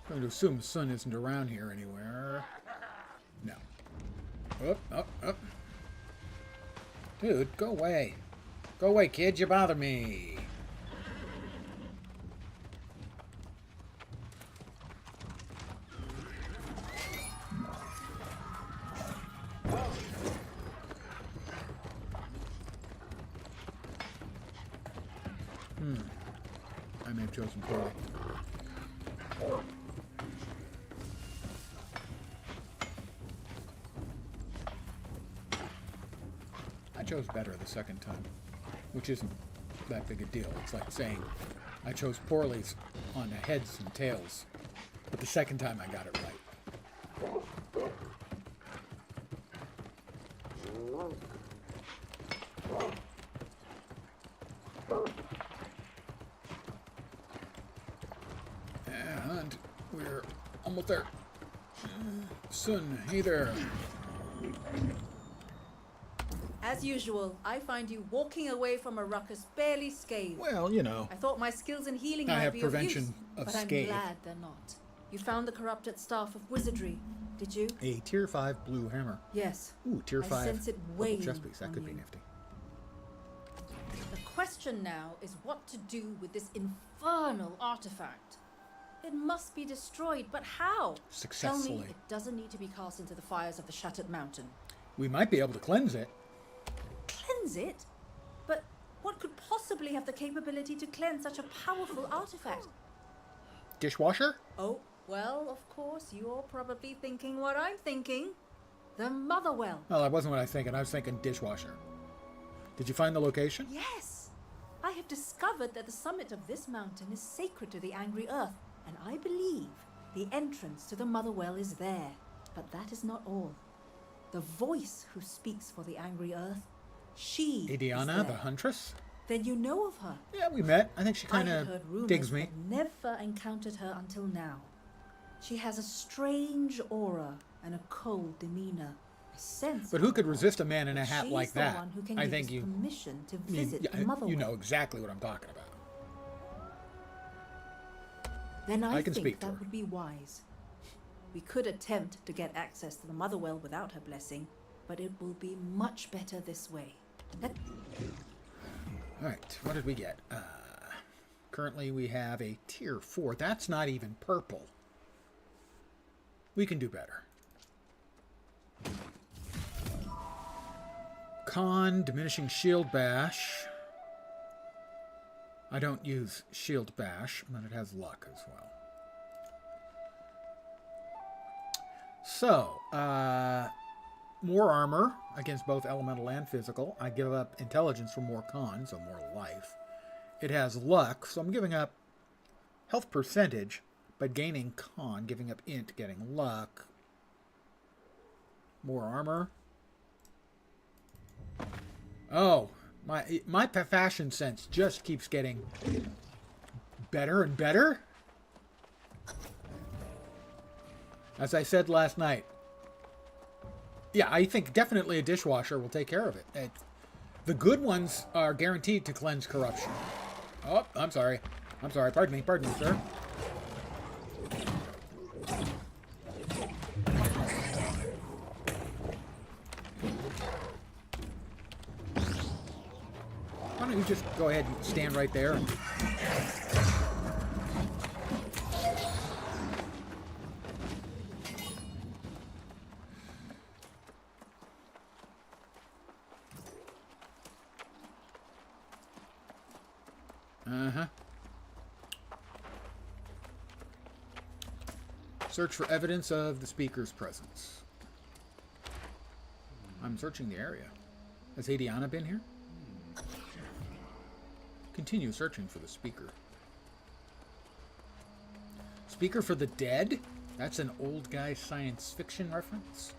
I'm going to assume the sun isn't around here anywhere. No. Up, up, up. Dude, go away. Go away, kid. You bother me. I may have chosen poorly. I chose better the second time, which isn't that big a deal. It's like saying I chose poorly on the heads and tails, but the second time I got it right. And we're almost there. Sun, hey there. As usual, I find you walking away from a ruckus barely scathed. Well, you know, I thought my skills in healing I might have be prevention of use, of but scathe. I'm glad they're not. You found the corrupted staff of wizardry, did you? A tier 5 blue hammer. Yes. Ooh, tier I 5 sense it purple weighing chest piece. That on could be you. nifty. The question now is what to do with this infernal artifact. It must be destroyed, but how? Tell Successfully. me it doesn't need to be cast into the fires of the Shattered Mountain. We might be able to cleanse it. Cleanse it? But what could possibly have the capability to cleanse such a powerful artifact? Dishwasher? Oh, Well, of course, you're probably thinking what I'm thinking. The Motherwell. Well, that wasn't what I was thinking. I was thinking dishwasher. Did you find the location? Yes! I have discovered that the summit of this mountain is sacred to the Angry Earth, and I believe the entrance to the Motherwell is there. But that is not all. The voice who speaks for the Angry Earth, she is Idiana, there. the huntress? Then you know of her. Yeah, we met. I think she I kind had heard of rumors, digs me. but never encountered her until now. She has a strange aura and a cold demeanor. I sense. But who could resist a man in a hat she's like the that? one who can I give think us you, permission to visit the Motherwell. you know exactly what I'm talking about. Then I can think speak to that her. would be wise. We could attempt to get access to the Motherwell without her blessing, but it will be much better this way. All right, what did we get? Currently, we have a tier 4. That's not even purple. We can do better. Con, diminishing shield bash. I don't use shield bash, but it has luck as well. So, more armor against both elemental and physical. I give up intelligence for more con, so more life. It has luck, so I'm giving up health percentage, but gaining con, giving up int, getting luck. More armor. Oh, my fashion sense just keeps getting better and better. As I said last night, yeah, I think definitely a dishwasher will take care of it. The good ones are guaranteed to cleanse corruption. Oh, I'm sorry. I'm sorry. Pardon me, sir. Why don't you just go ahead and stand right there? Uh-huh. Search for evidence of the speaker's presence. I'm searching the area. Has Adiana been here? Continue searching for the speaker. Speaker for the dead? That's an old guy science fiction reference?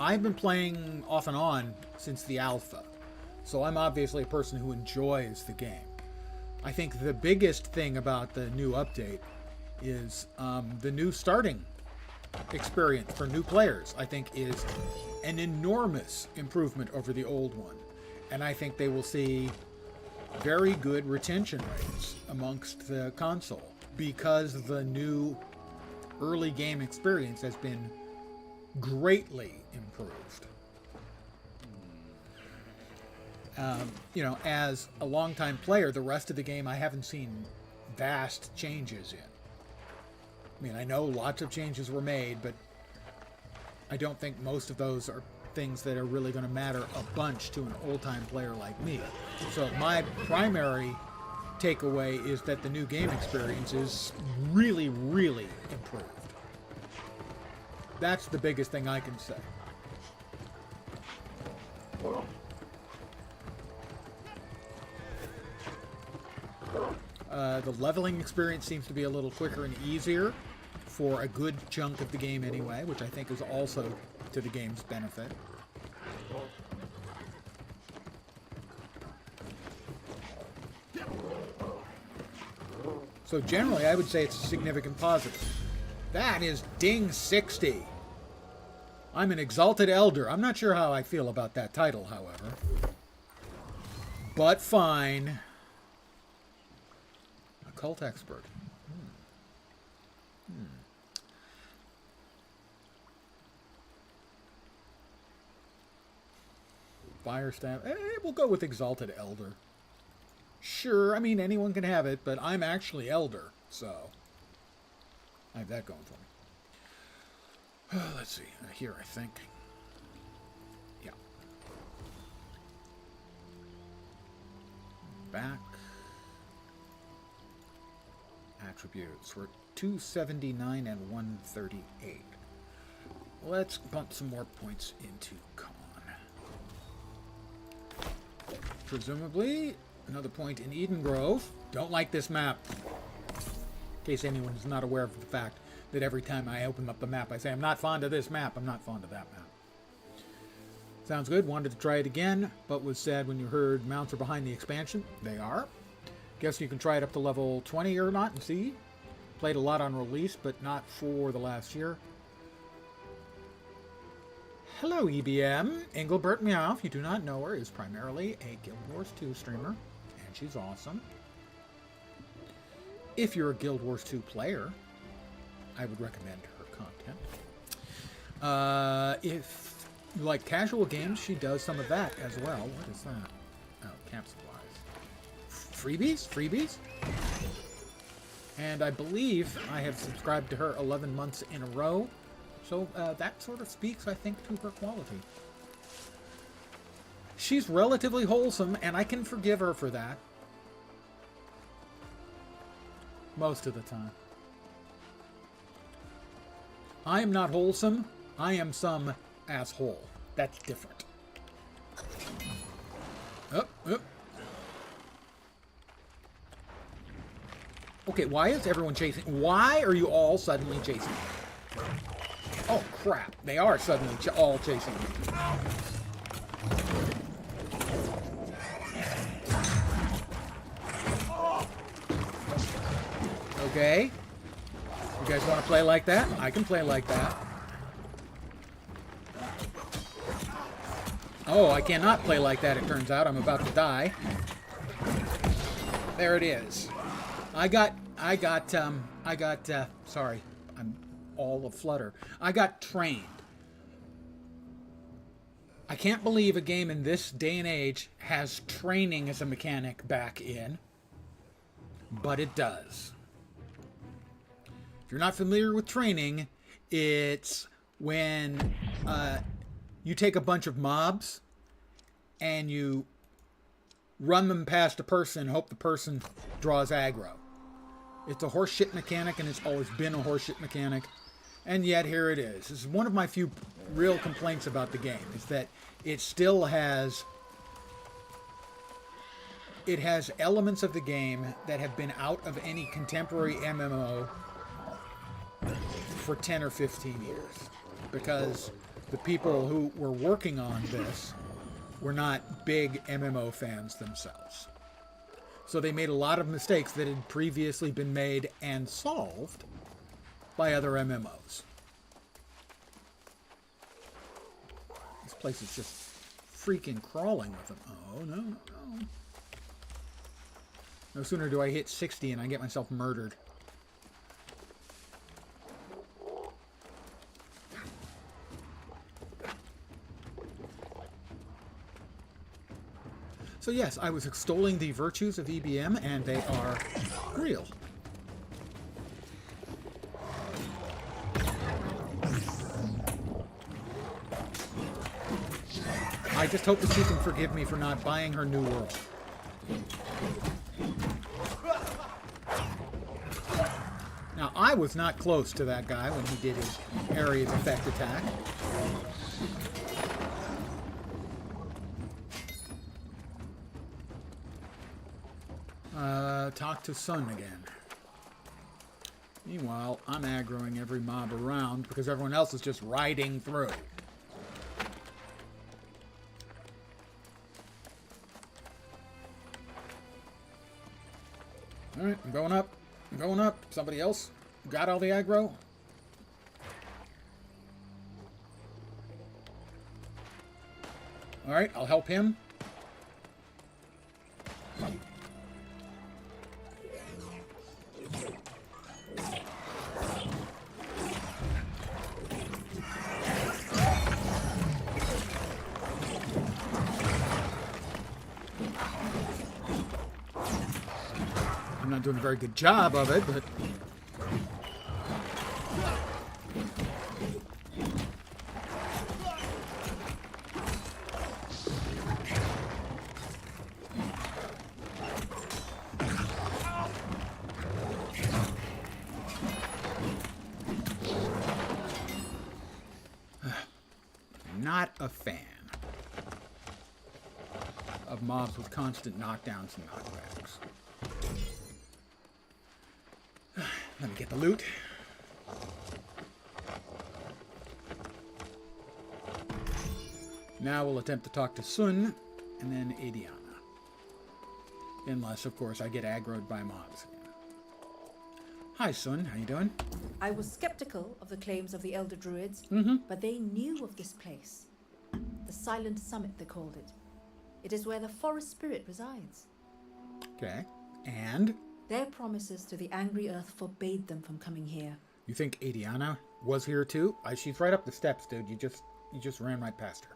I've been playing off and on since the alpha, so I'm obviously a person who enjoys the game. I think the biggest thing about the new update is the new starting experience for new players, I think, is an enormous improvement over the old one. And I think they will see very good retention rates amongst the console because the new early game experience has been greatly improved. You know, as a longtime player, the rest of the game I haven't seen vast changes in. I mean, I know lots of changes were made, but I don't think most of those are things that are really going to matter a bunch to an old-time player like me. So my primary takeaway is that the new game experience is really, really improved. That's the biggest thing I can say. The leveling experience seems to be a little quicker and easier for a good chunk of the game anyway, which I think is also to the game's benefit. So generally, I would say it's a significant positive. That is ding 60. I'm an exalted elder. I'm not sure how I feel about that title, however. But fine. Occult expert. Fire staff. We'll go with exalted elder. Sure, I mean, anyone can have it, but I'm actually elder, so. I have that going for me. Let's see. Here, I think. Yeah. Back. Attributes. We're 279 and 138. Let's bump some more points into con. Presumably, another point in Eden Grove. Don't like this map. In case anyone is not aware of the fact that every time I open up the map, I say, I'm not fond of this map, I'm not fond of that map. Sounds good. Wanted to try it again, but was sad when you heard mounts are behind the expansion. They are. Guess you can try it up to level 20 or not and see. Played a lot on release, but not for the last year. Hello, EBM. Engelbert Meow, if you do not know her, is primarily a Guild Wars 2 streamer, and she's awesome. If you're a Guild Wars 2 player, I would recommend her content. If you like casual games, she does some of that as well. What is that? Oh, camp supplies. Freebies? Freebies? And I believe I have subscribed to her 11 months in a row. So that sort of speaks, I think, to her quality. She's relatively wholesome, and I can forgive her for that. Most of the time. I am not wholesome. I am some asshole. That's different. Up, up. Okay, why is everyone chasing? Why are you all suddenly chasing me? Oh, crap. They are suddenly all chasing me. Okay. You guys want to play like that? I can play like that. Oh, I cannot play like that, it turns out. I'm about to die. There it is. Sorry. I'm all aflutter. I got trained. I can't believe a game in this day and age has training as a mechanic back in, but it does. If you're not familiar with training, it's when you take a bunch of mobs and you run them past a person and hope the person draws aggro. It's a horseshit mechanic, and it's always been a horseshit mechanic. And yet here it is. This is one of my few real complaints about the game, is that it still has... It has elements of the game that have been out of any contemporary MMO for 10 or 15 years. Because the people who were working on this were not big MMO fans themselves. So they made a lot of mistakes that had previously been made and solved by other MMOs. This place is just freaking crawling with them. Oh, no, no. No sooner do I hit 60 and I get myself murdered. So yes, I was extolling the virtues of EBM, and they are real. I just hope that she can forgive me for not buying her New World. Now, I was not close to that guy when he did his area of effect attack. Talk to Sun again. Meanwhile, I'm aggroing every mob around because everyone else is just riding through. Alright, I'm going up. I'm going up. Somebody else got all the aggro? Alright, I'll help him. I'm not doing a very good job of it, but not a fan of mobs with constant knockdowns and knockbacks. Let me get the loot. Now we'll attempt to talk to Sun and then Adiana. Unless, of course, I get aggroed by mobs again. Hi, Sun. How you doing? I was skeptical of the claims of the Elder Druids, but they knew of this place. The Silent Summit, they called it. It is where the forest spirit resides. Okay. And? Their promises to the angry earth forbade them from coming here. You think Adiana was here too? She's right up the steps, dude. You just ran right past her.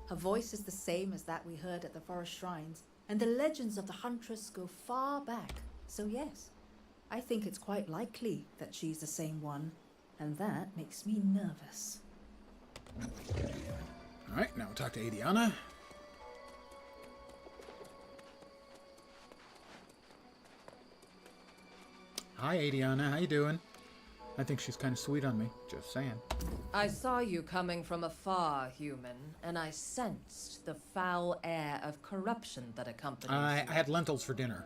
Her voice is the same as that we heard at the forest shrines, and the legends of the Huntress go far back. So yes, I think it's quite likely that she's the same one, and that makes me nervous. Alright, now we'll talk to Adiana. Hi, Adiana. How you doing? I think she's kind of sweet on me. Just saying. I saw you coming from afar, human, and I sensed the foul air of corruption that accompanies I you. had lentils for dinner.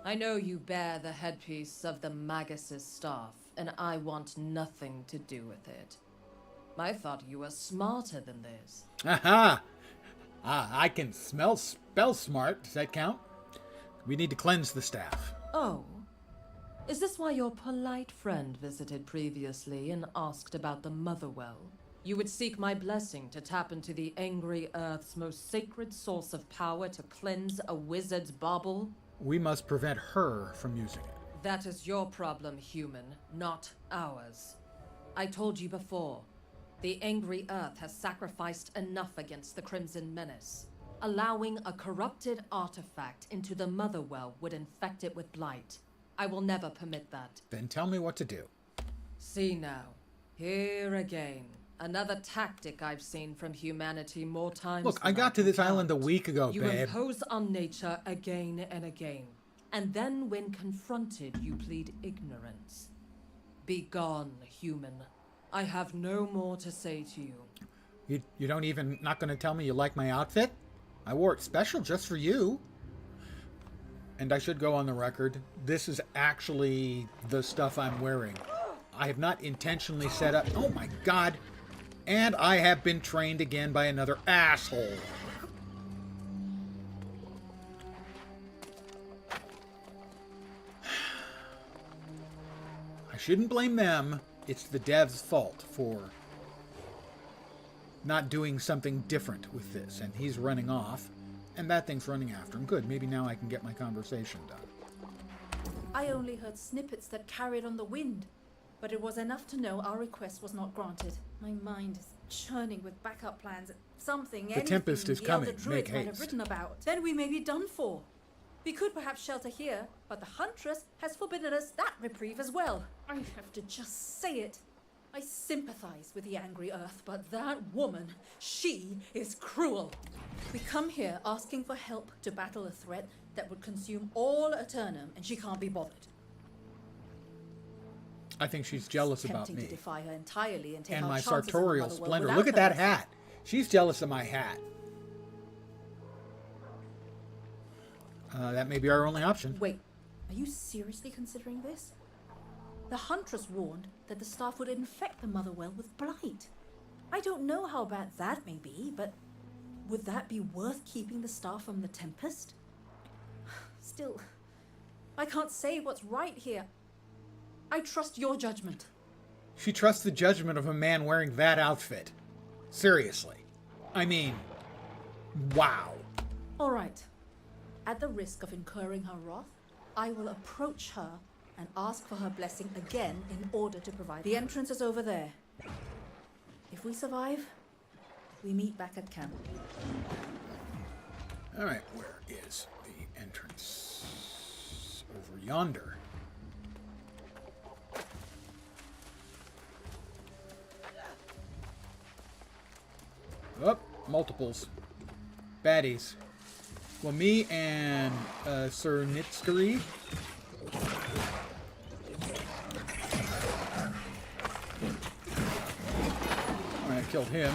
I know you bear the headpiece of the Magus's staff, and I want nothing to do with it. I thought you were smarter than this. Aha! I can spell smart. Does that count? We need to cleanse the staff. Oh. Is this why your polite friend visited previously and asked about the Motherwell? You would seek my blessing to tap into the angry earth's most sacred source of power to cleanse a wizard's bauble? We must prevent her from using it. That is your problem, human, not ours. I told you before, the angry earth has sacrificed enough against the Crimson Menace. Allowing a corrupted artifact into the Motherwell would infect it with blight. I will never permit that. Then tell me what to do. See now. Here again. Another tactic I've seen from humanity more times Look, than I got to this can island a count. week ago, You babe. impose on nature again and again. And then when confronted, you plead ignorance. Be gone, human. I have no more to say to you. You don't even, not going to tell me you like my outfit? I wore it special just for you. And I should go on the record, this is actually the stuff I'm wearing. I have not intentionally set up... Oh my god! And I have been trained again by another asshole. I shouldn't blame them. It's the dev's fault for not doing something different with this. And he's running off. And that thing's running after him. Good, maybe now I can get my conversation done. I only heard snippets that carried on the wind, but it was enough to know our request was not granted. My mind is churning with backup plans. Something, anything tempest is the Elder coming. Druids Make might have haste. written about. Then we may be done for. We could perhaps shelter here, but the Huntress has forbidden us that reprieve as well. I have to just say it. I sympathize with the angry earth, but that woman, she is cruel. We come here asking for help to battle a threat that would consume all Eternum, and she can't be bothered. I think she's jealous about Tempting me. to defy her entirely and take And our my chances in the sartorial Motherwell splendor. without Look at her that blessing. hat. She's jealous of my hat. That may be our only option. Wait, are you seriously considering this? The Huntress warned that the staff would infect the Motherwell with blight. I don't know how bad that may be, but would that be worth keeping the staff from the Tempest? Still, I can't say what's right here. I trust your judgment. She trusts the judgment of a man wearing that outfit. Seriously. I mean, wow. All right. At the risk of incurring her wrath, I will approach her and ask for her blessing again in order to provide. The entrance is over there. If we survive, we meet back at camp. All right, where is the entrance? Over yonder. Oh, multiples. Baddies. Well, me and Sir Nitskari. Alright, killed him.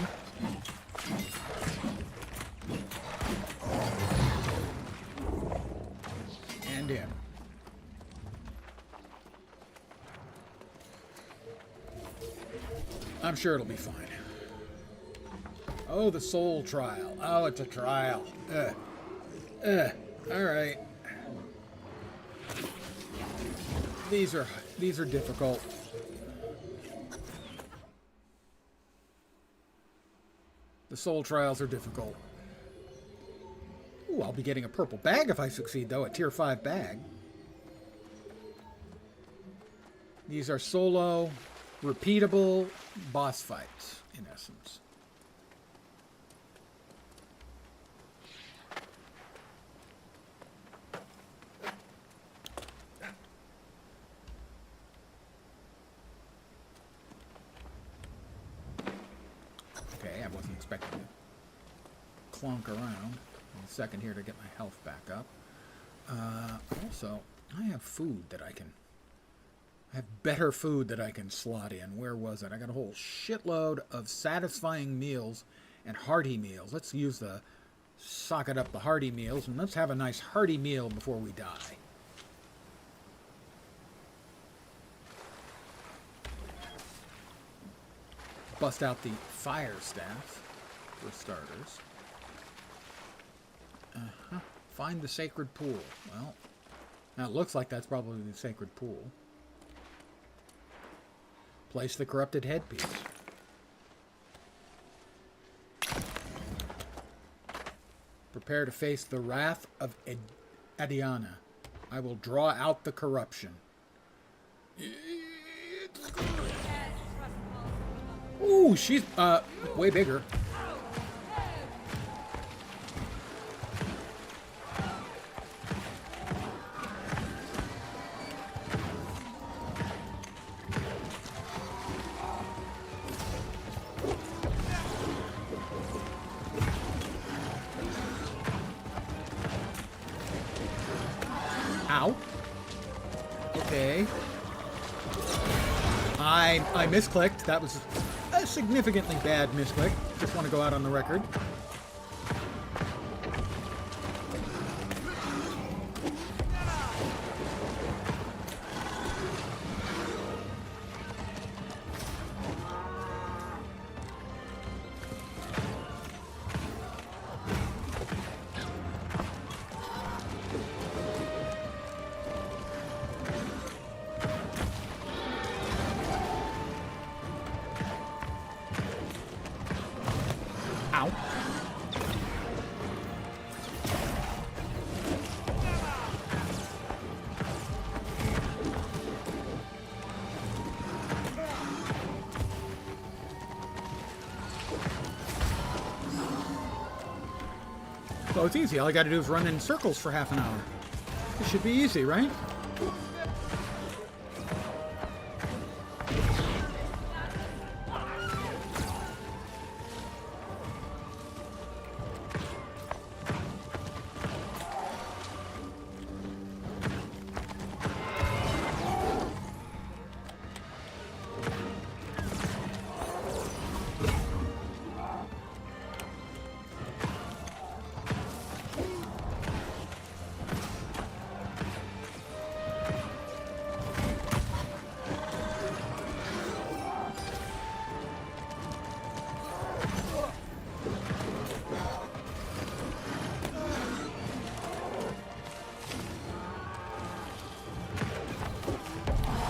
I'm sure it'll be fine. Oh, the soul trial. Oh, it's a trial. All right. These are difficult. The soul trials are difficult. Ooh, I'll be getting a purple bag if I succeed, though, a tier 5 bag. These are solo, repeatable boss fights, in essence. Okay, I wasn't expecting to clunk around. A second here to get my health back up. Also, I have food that I have better food that I can slot in. Where was it? I got a whole shitload of satisfying meals and hearty meals. Let's use the socket up the hearty meals, and let's have a nice hearty meal before we die. Bust out the fire staff for starters. Find the sacred pool. Well, now it looks like that's probably the sacred pool. Place the corrupted headpiece. Prepare to face the wrath of Adiana. I will draw out the corruption. Ooh, she's way bigger. Ow. Okay. I misclicked. That was a significantly bad misclick. Just want to go out on the record. Ow. So it's easy. All I got to do is run in circles for half an hour. It should be easy, right?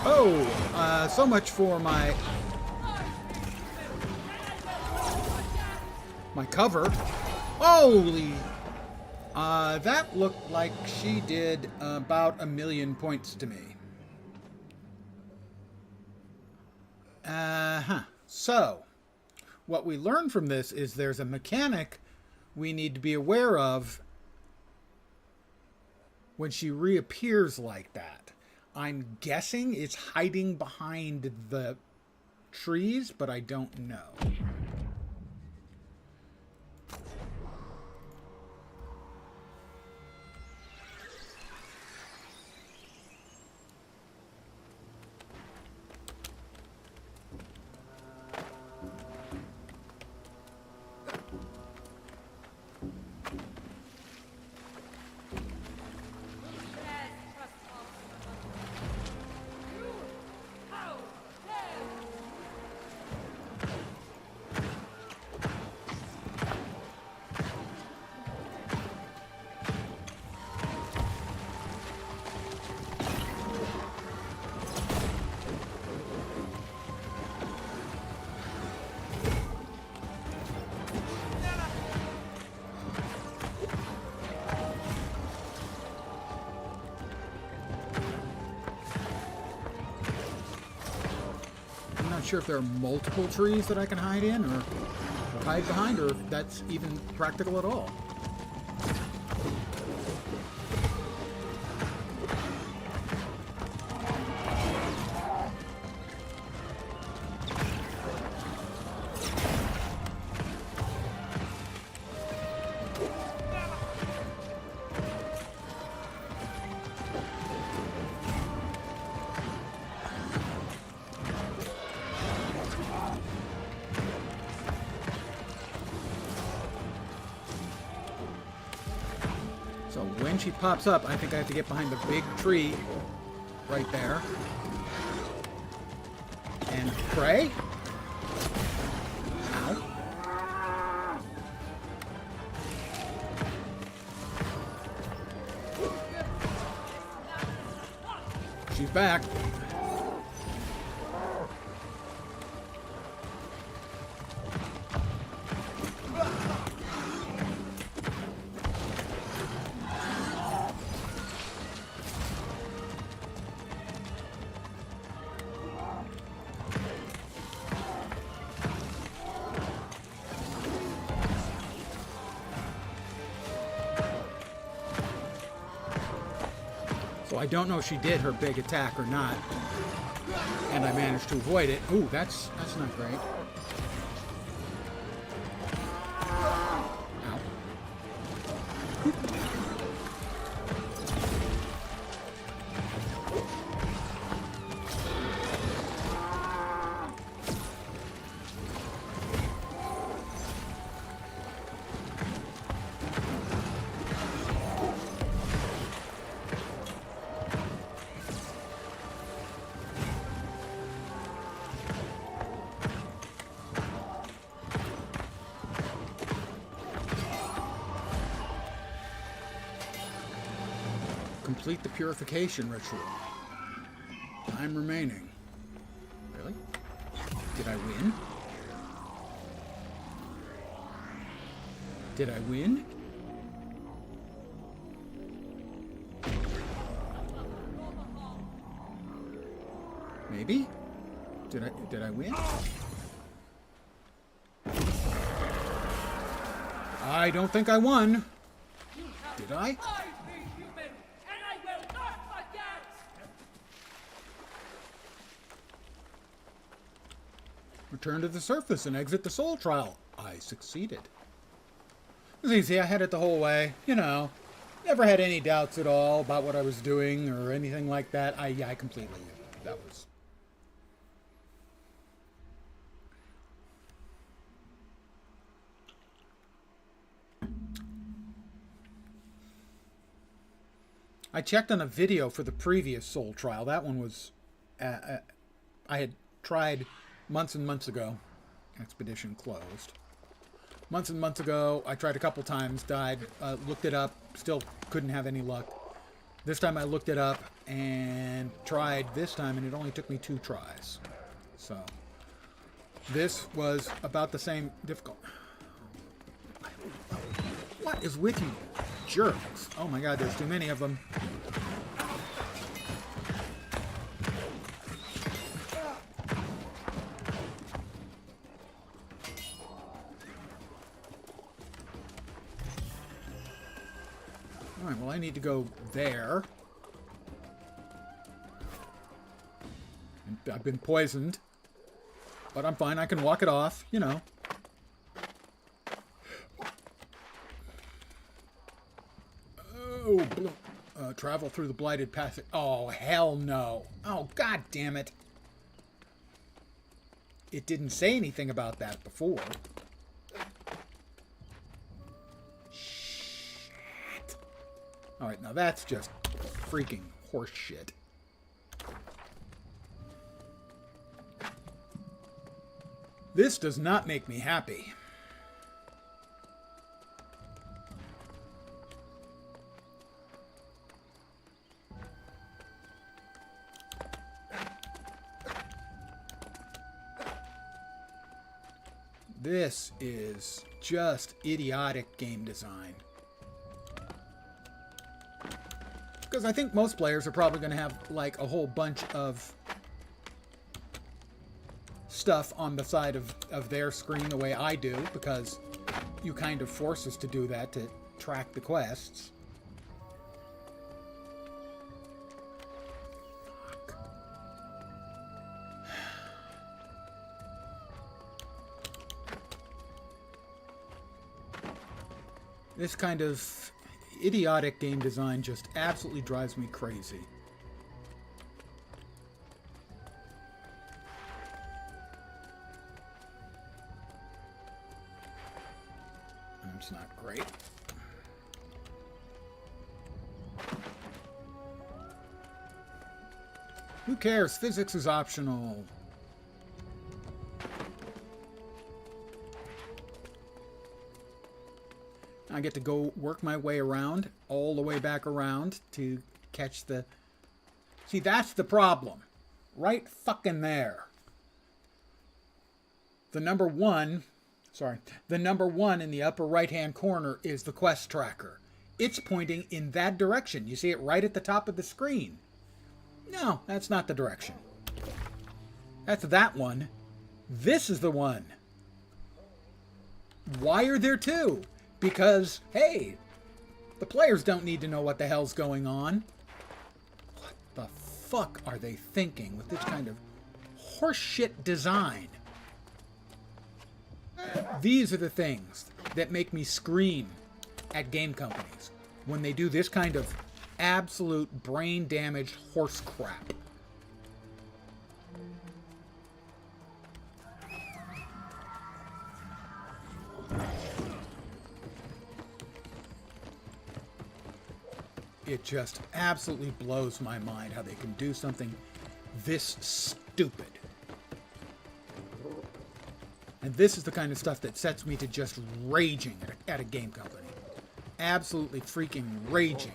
Oh, so much for my cover. Holy! That looked like she did about 1,000,000 points to me. So, what we learn from this is there's a mechanic we need to be aware of when she reappears like that. I'm guessing it's hiding behind the trees, but I don't know. sure if there are multiple trees that I can hide in or hide behind, or if that's even practical at all. So when she pops up, I think I have to get behind the big tree right there and pray. Ow. She's back. So I don't know if she did her big attack or not, and I managed to avoid it. Ooh, that's not great. Ow. Complete the purification ritual. Time remaining. Really? Did I win? Did I win? Maybe? Did I win? I don't think I won. Did I? Return to the surface and exit the soul trial. I succeeded. It was easy. I had it the whole way. You know, never had any doubts at all about what I was doing or anything like that. I completely, that was... I checked on a video for the previous soul trial. That one was... I had tried... months and months ago. Expedition closed. Months and months ago, I tried a couple times, died, looked it up, still couldn't have any luck. This time I looked it up and tried this time, and it only took me 2 tries. So, this was about the same difficult. What is with you jerks? Oh my god, there's too many of them. Alright, well I need to go there. I've been poisoned. But I'm fine, I can walk it off, you know. Oh, travel through the blighted passage. Oh, hell no. Oh, god damn it. It didn't say anything about that before. Shit. Alright, now that's just freaking horse shit. This does not make me happy. This is just idiotic game design. Because I think most players are probably going to have like a whole bunch of stuff on the side of their screen the way I do, because you kind of force us to do that to track the quests. Fuck. This kind of idiotic game design just absolutely drives me crazy. It's not great. Who cares? Physics is optional. I get to go work my way around, all the way back around to catch the... See, that's the problem. Right fucking there. The number one in the upper right-hand corner is the quest tracker. It's pointing in that direction. You see it right at the top of the screen. No, that's not the direction. That's that one. This is the one. Why are there two? Because, hey, the players don't need to know what the hell's going on. What the fuck are they thinking with this kind of horseshit design? These are the things that make me scream at game companies when they do this kind of absolute brain-damaged horse crap. It just absolutely blows my mind how they can do something this stupid. And this is the kind of stuff that sets me to just raging at a game company. Absolutely freaking raging.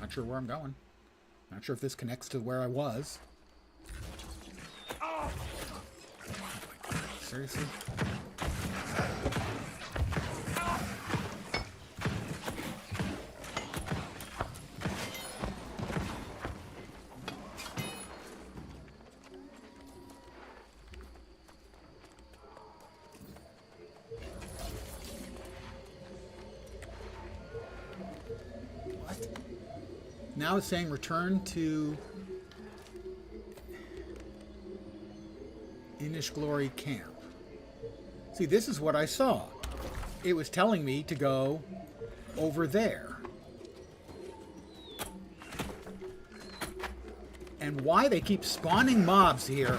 Not sure where I'm going. Not sure if this connects to where I was. Oh my God, seriously? Now it's saying return to Newish Glory Camp. See, this is what I saw. It was telling me to go over there. And why they keep spawning mobs here.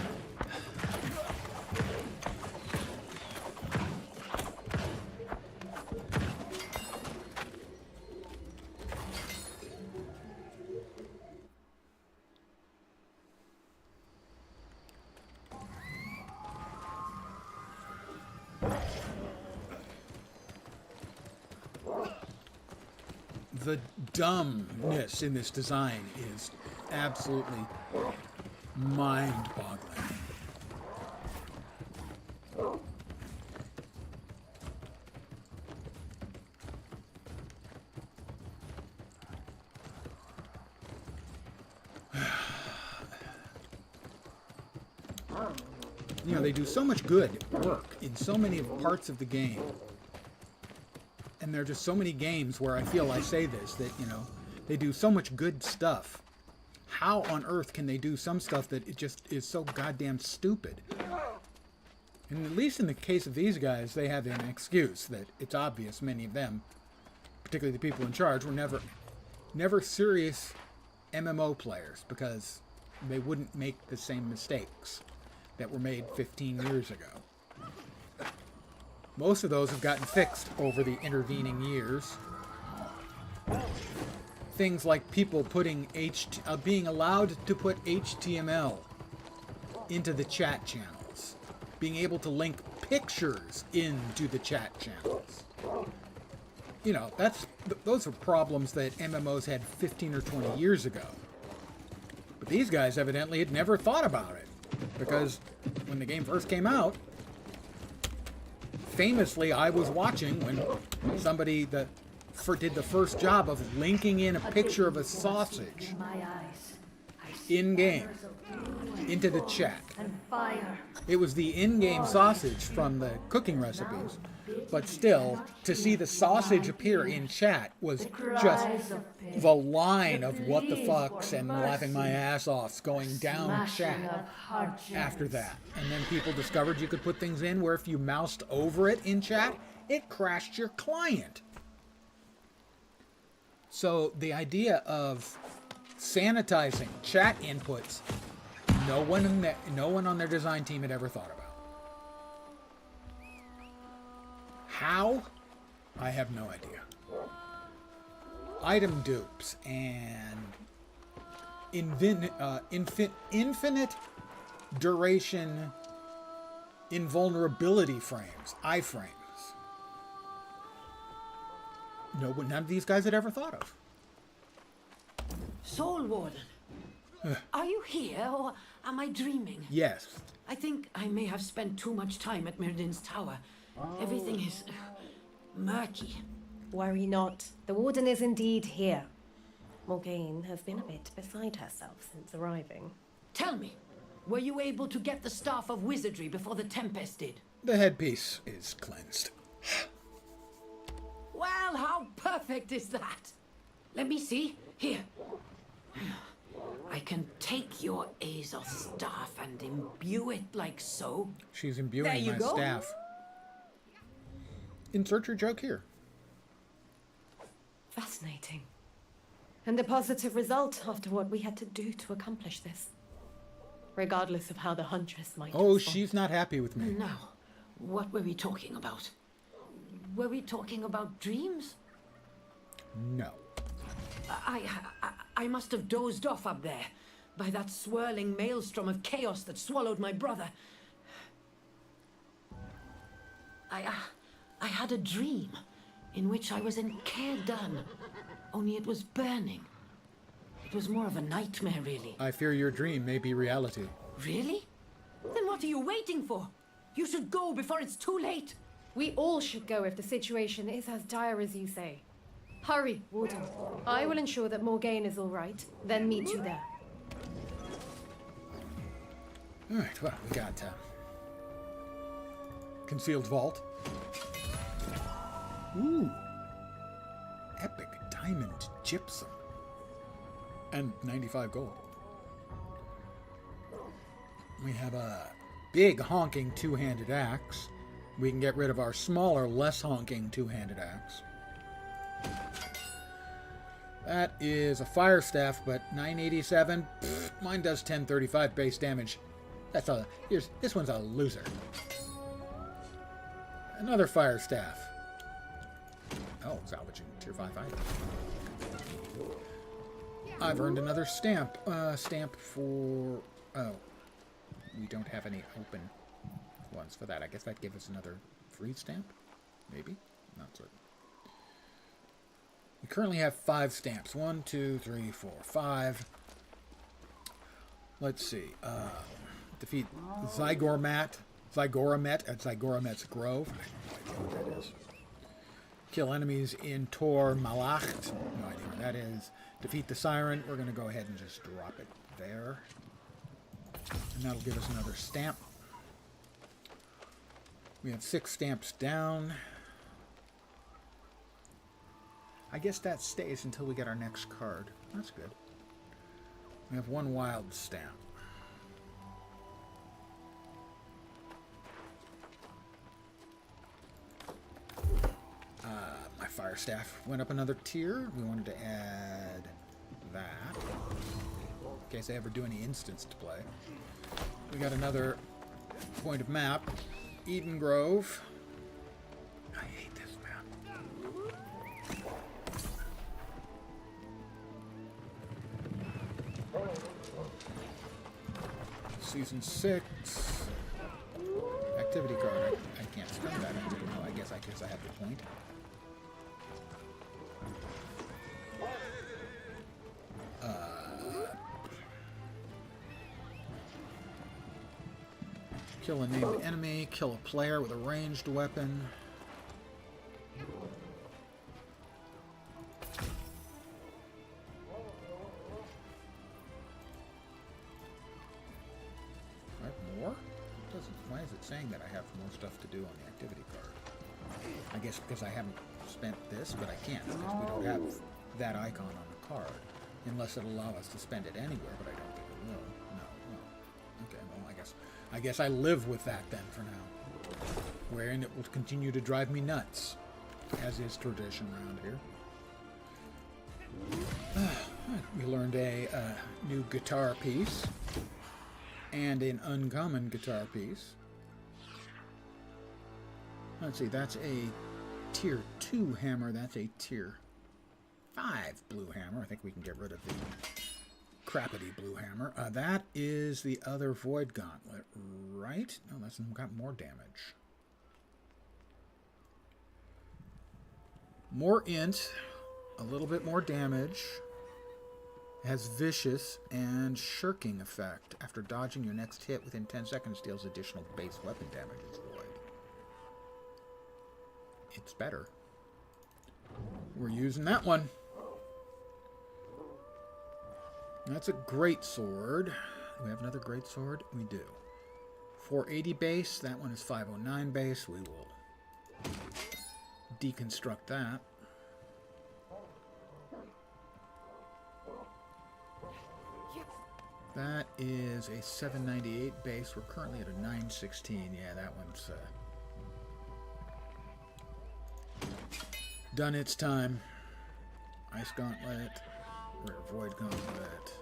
The dumbness in this design is absolutely mind-boggling. You know, they do so much good work in so many parts of the game. And there are just so many games where I feel I say this, that, you know, they do so much good stuff. How on earth can they do some stuff that it just is so goddamn stupid? And at least in the case of these guys, they have an excuse that it's obvious many of them, particularly the people in charge, were never serious MMO players because they wouldn't make the same mistakes that were made 15 years ago. Most of those have gotten fixed over the intervening years. Things like people putting being allowed to put HTML into the chat channels, being able to link pictures into the chat channels. You know, those are problems that MMOs had 15 or 20 years ago. But these guys evidently had never thought about it, because when the game first came out, famously, I was watching when somebody did the first job of linking in a picture of a sausage In my eyes, I in game fires of blue into the chat. and fire. It was the in-game sausage from the cooking recipes, but still, to see the sausage appear in chat was just the line of what the fucks and laughing my ass off going down Smashing chat of heart after gems. that. And then people discovered you could put things in where if you moused over it in chat, it crashed your client. So the idea of sanitizing chat inputs, no one on their design team had ever thought about. How? I have no idea. Item dupes and infinite duration invulnerability frames, iframes. None of these guys had ever thought of. Soul Warden, are you here or am I dreaming? Yes. I think I may have spent too much time at Mirrodin's tower. Everything is murky. Worry not. The Warden is indeed here. Morgaine has been a bit beside herself since arriving. Tell me, were you able to get the Staff of Wizardry before the Tempest did? The headpiece is cleansed. Well, how perfect is that? Let me see. Here. I can take your Azoth staff and imbue it like so. She's imbuing There you my go. staff. Insert your joke here. Fascinating. And a positive result after what we had to do to accomplish this. Regardless of how the Huntress might Oh, respond. she's not happy with me. Now, what were we talking about? Were we talking about dreams? No. I must have dozed off up there by that swirling maelstrom of chaos that swallowed my brother. I had a dream in which I was in Cairn, only it was burning. It was more of a nightmare, really. I fear your dream may be reality. Really? Then what are you waiting for? You should go before it's too late. We all should go if the situation is as dire as you say. Hurry, Warden. I will ensure that Morgaine is all right, then meet you there. All right, well, we got concealed vault. Ooh. Epic diamond gypsum. And 95 gold. We have a big honking two-handed axe. We can get rid of our smaller, less honking two-handed axe. That is a fire staff, but 987. Pfft, mine does 1035 base damage. This one's a loser. Another fire staff. Oh, salvaging tier 5 item. I've earned another stamp. Stamp for... Oh. We don't have any open ones for that. I guess that gives us another free stamp? Maybe? Not certain. We currently have 5 stamps. 1, 2, 3, 4, 5. Let's see. Defeat Zygoramet at Zygoramet's Grove. I have no idea what that is. Kill enemies in Tor Malacht. No idea where that is. Defeat the Siren. We're going to go ahead and just drop it there. And that'll give us another stamp. We have 6 stamps down. I guess that stays until we get our next card. That's good. We have 1 wild stamp. My fire staff went up another tier. We wanted to add that in case I ever do any instanced play. We got another point of map. Eden Grove. I hate this map. Season 6. Activity card. I can't spend that activity. Oh, I guess I have the point. Kill a named enemy, kill a player with a ranged weapon. More? Why is it saying that I have more stuff to do on the activity card? I guess because I haven't spent this, but I can't because we don't have that icon on the card. Unless it'll allow us to spend it anywhere, but I don't think it will. No. Okay, well, I guess I live with that then for now. Wherein it will continue to drive me nuts, as is tradition around here. We learned a new guitar piece and an uncommon guitar piece. Let's see, that's a tier 2 hammer, that's a tier 5 blue hammer. I think we can get rid of the crappity blue hammer. That is the other void gauntlet, right? No, that's got more damage. More int, a little bit more damage. It has vicious and shirking effect. After dodging your next hit within 10 seconds, deals additional base weapon damage as void. It's better. We're using that one. That's a great sword. Do we have another great sword? We do. 480 base. That one is 509 base. We will deconstruct that. That is a 798 base. We're currently at a 916. Yeah, that one's done its time. Ice Gauntlet. Rare Void Gauntlet.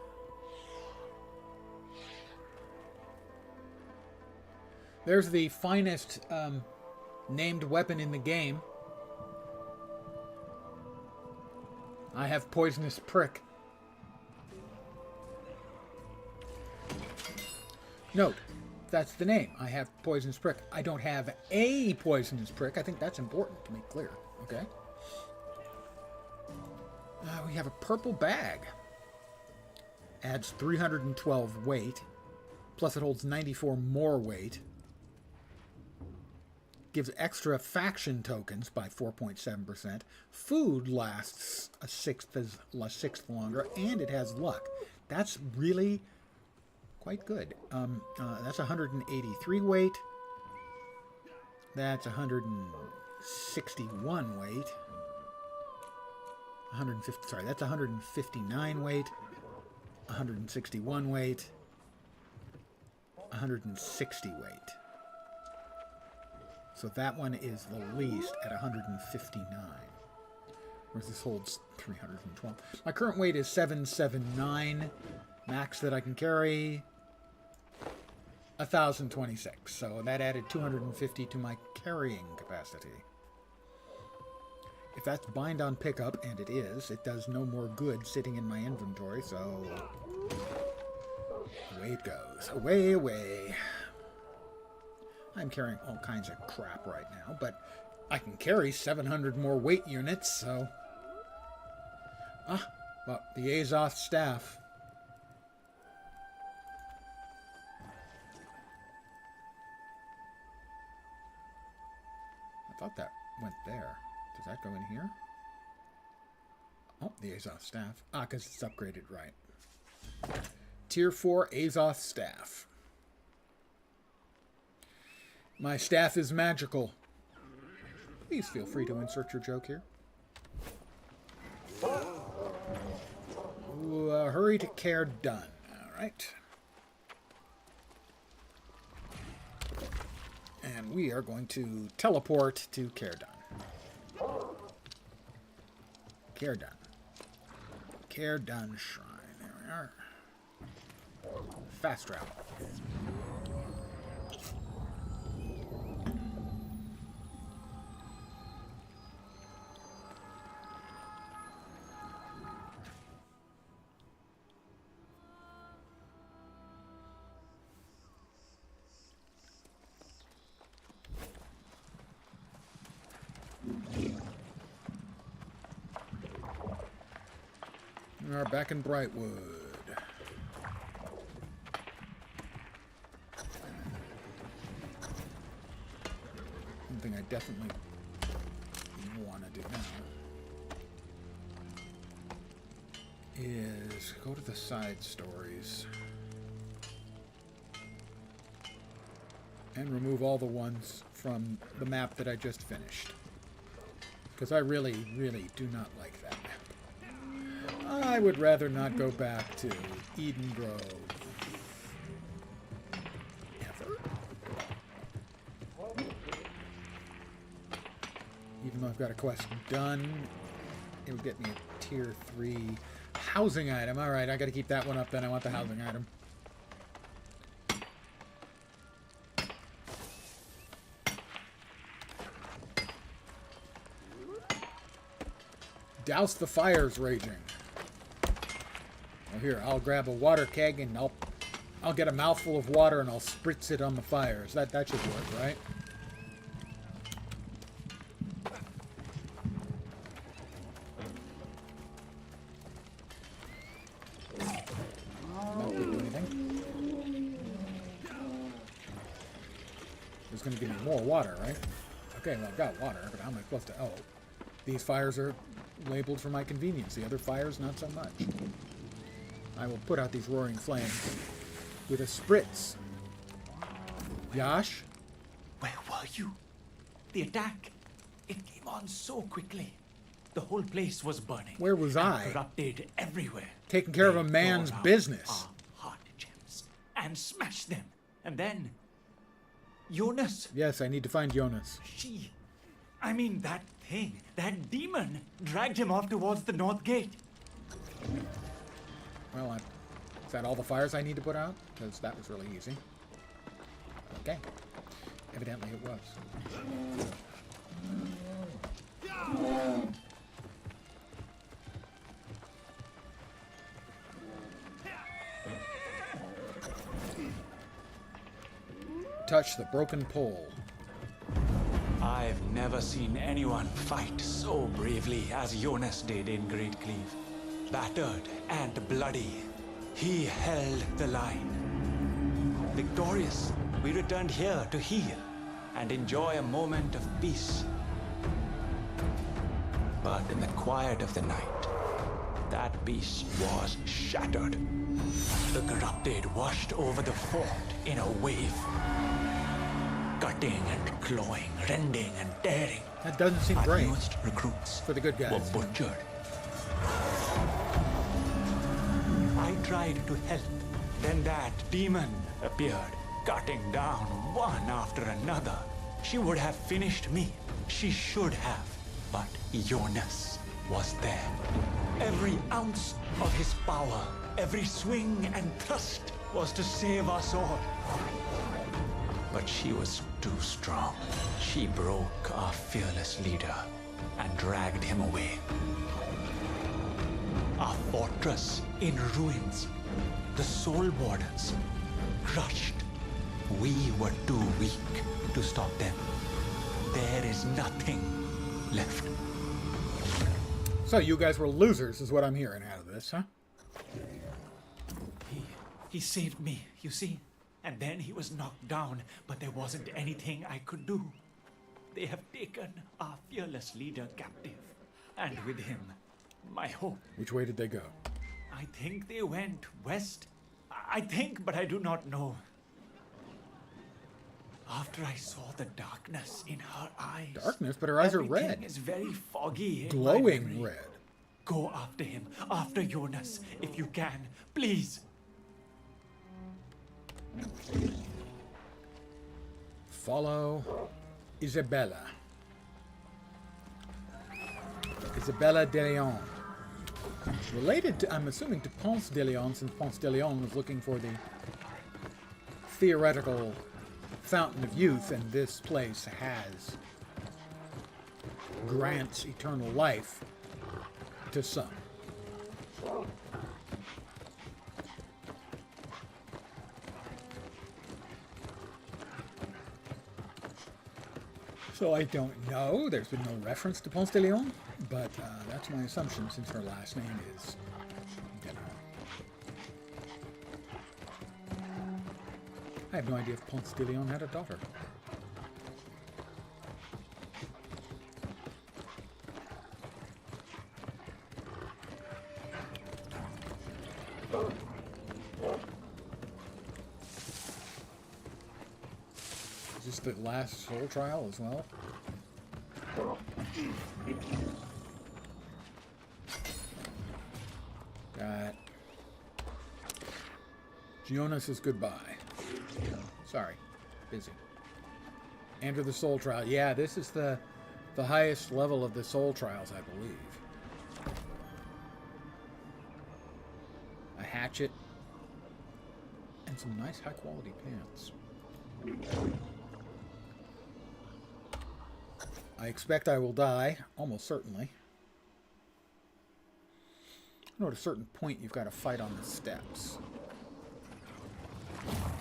There's the finest named weapon in the game. I have Poisonous Prick. Note, that's the name. I have Poisonous Prick. I don't have a Poisonous Prick. I think that's important to make clear. Okay? We have a purple bag. Adds 312 weight. Plus it holds 94 more weight. Gives extra faction tokens by 4.7%. Food lasts a sixth longer. And it has luck. That's really quite good. That's 183 weight. That's 161 weight. 150. Sorry, that's 159 weight. 161 weight. 160 weight. So that one is the least at 159. Whereas this holds 312. My current weight is 779. Max that I can carry 1,026. So that added 250 to my carrying capacity. If that's bind on pickup, and it is, it does no more good sitting in my inventory, so away it goes. Away, away. I'm carrying all kinds of crap right now, but I can carry 700 more weight units, so... well, the Azoth staff. I thought that went there. Does that go in here? Oh, the Azoth staff. Because it's upgraded right. Tier 4 Azoth staff. My staff is magical. Please feel free to insert your joke here. Ooh, hurry to care done. All right. And we are going to teleport to Cairdan. Cairdan. Cairdan Shrine. There we are. Fast travel. We are back in Brightwood. thing I definitely want to do now is go to the side stories and remove all the ones from the map that I just finished. Because I really, really do not like that map. I would rather not go back to Eden Grove. Ever. Even though I've got a quest done, it would get me a tier 3 housing item. Alright, I gotta keep that one up then. I want the housing item. Douse the fires raging. Well, here, I'll grab a water keg and I'll get a mouthful of water and I'll spritz it on the fires. That should work, right? Not gonna do anything. It's gonna give me more water, right? Okay, well, I've got water, but how am I supposed to... Oh, these fires are labeled for my convenience. The other fires, not so much. I will put out these roaring flames with a spritz. Yash? Where were you? The attack, it came on so quickly. The whole place was burning. Where was I? Corrupted everywhere. Taking care of a man's tore out business. Our heart gems and smashed them. And then, Jonas. Yes, I need to find Jonas. That thing, that demon, dragged him off towards the north gate. Well, is that all the fires I need to put out? Because that was really easy. Okay. Evidently it was. Touch the broken pole. I've never seen anyone fight so bravely as Jonas did in Great Cleave. Battered and bloody, he held the line. Victorious, we returned here to heal and enjoy a moment of peace. But in the quiet of the night, that peace was shattered. The corrupted washed over the fort in a wave. Cutting and clawing, rending and tearing. That doesn't seem Our great. newest recruits for the good guys. were butchered. I tried to help. Then that demon appeared, cutting down one after another. She would have finished me. She should have. But Jonas was there. Every ounce of his power, every swing and thrust was to save us all. But she was too strong. She broke our fearless leader and dragged him away. Our fortress in ruins. The soul wardens crushed. We were too weak to stop them. There is nothing left. So you guys were losers is what I'm hearing out of this, huh? He saved me, you see? And then he was knocked down, but there wasn't anything I could do. They have taken our fearless leader captive. And with him, my hope. Which way did they go? I think they went west. I think, but I do not know. After I saw the darkness in her eyes. Darkness? But her eyes are everything red. is very foggy. Glowing red. Go after him, after Jonas, if you can. Please. Follow Isabella. Isabella de Leon. Related to, I'm assuming, to Ponce de Leon, since Ponce de Leon was looking for the theoretical fountain of youth, and this place grants eternal life to some. So I don't know. There's been no reference to Ponce de Leon, but that's my assumption since her last name is, I have no idea if Ponce de Leon had a daughter. Is this the last soul trial as well? Got Jonas' goodbye. Sorry, busy. Enter the soul trial. Yeah, this is the highest level of the soul trials, I believe. A hatchet and some nice high quality pants. I expect I will die, almost certainly. I know at a certain point you've got to fight on the steps.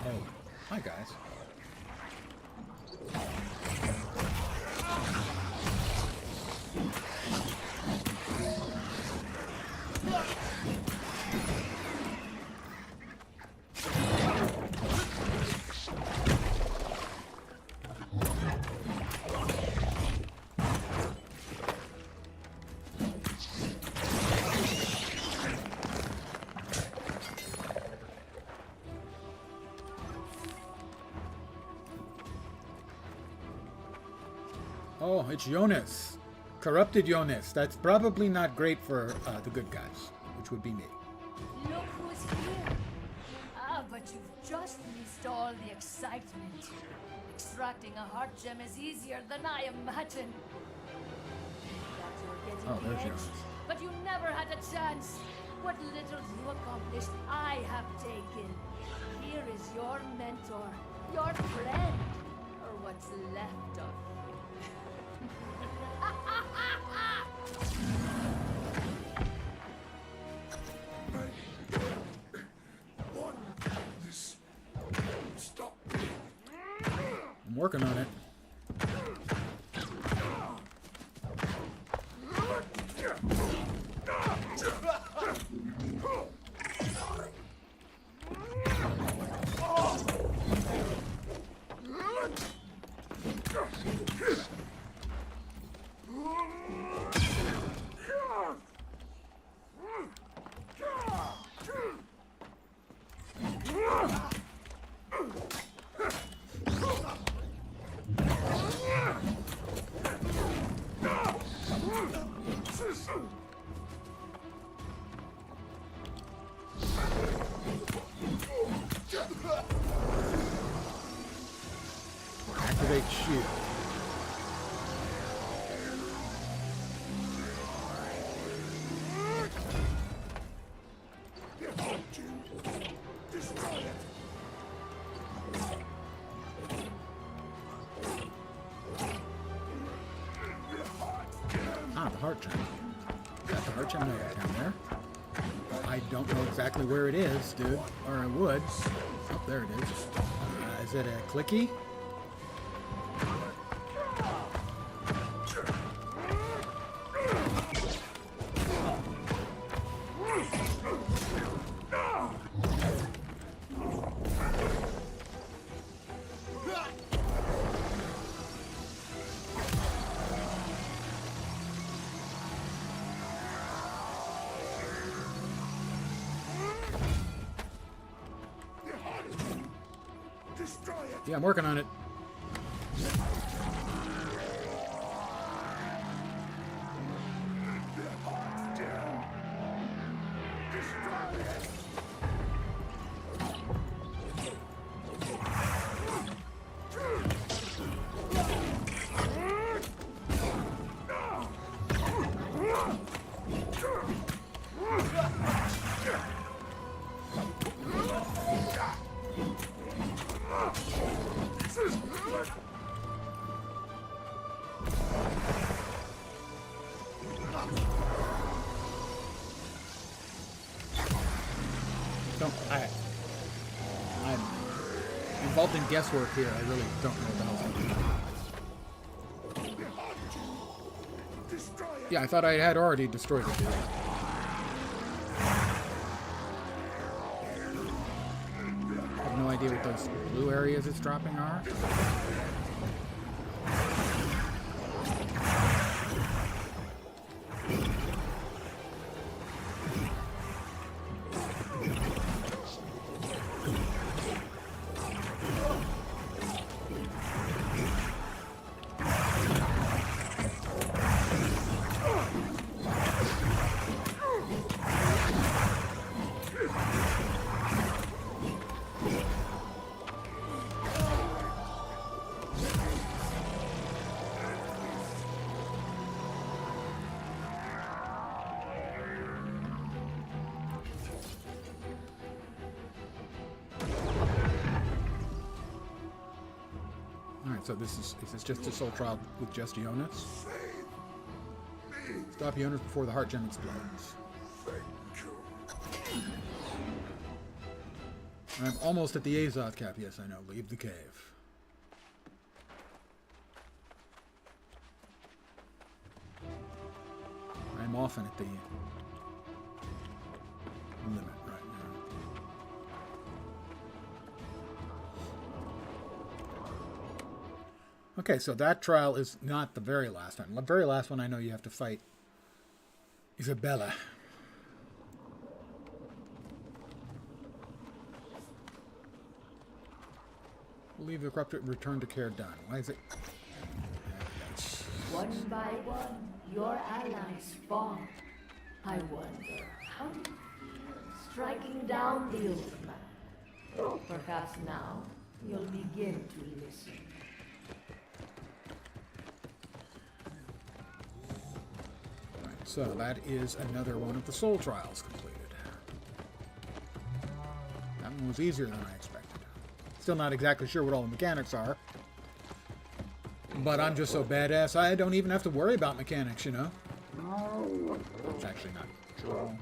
Oh, hi guys. Oh, it's Jonas. Corrupted Jonas. That's probably not great for the good guys, which would be me. Look who's here. Ah, but you've just missed all the excitement. Extracting a heart gem is easier than I imagined. Oh, there's Edge, Jonas. but you never had a chance. What little you accomplished, I have taken. Here is your mentor, your friend, or what's left of him. I'm working on it. Activate shield. Ah, the heart gem. Got the heart gem down there. I don't know exactly where it is, dude, or I would. Oh, there it is. Is it a clicky? Yeah, I'm working on it. I'm involved in guesswork here. I really don't know what the hell's happening. Yeah, I thought I had already destroyed it, dude. I have no idea what those blue areas it's dropping are. Alright, so is this just a soul trial with just Jonas? Stop Jonas before the heart gem explodes. I'm almost at the Azoth cap. Yes, I know. Leave the cave. I'm often at the limit right now. Okay, so that trial is not the very last one. The very last one I know you have to fight Isabella. Leave the corrupted, return to care done. Why is it? One by one, your allies fall. I wonder, how do you feel striking down the old man? Perhaps now you'll begin to listen. Right, so that is another one of the soul trials completed. That one was easier than I expected. Still not exactly sure what all the mechanics are. But I'm just so badass, I don't even have to worry about mechanics, you know? It's actually not true.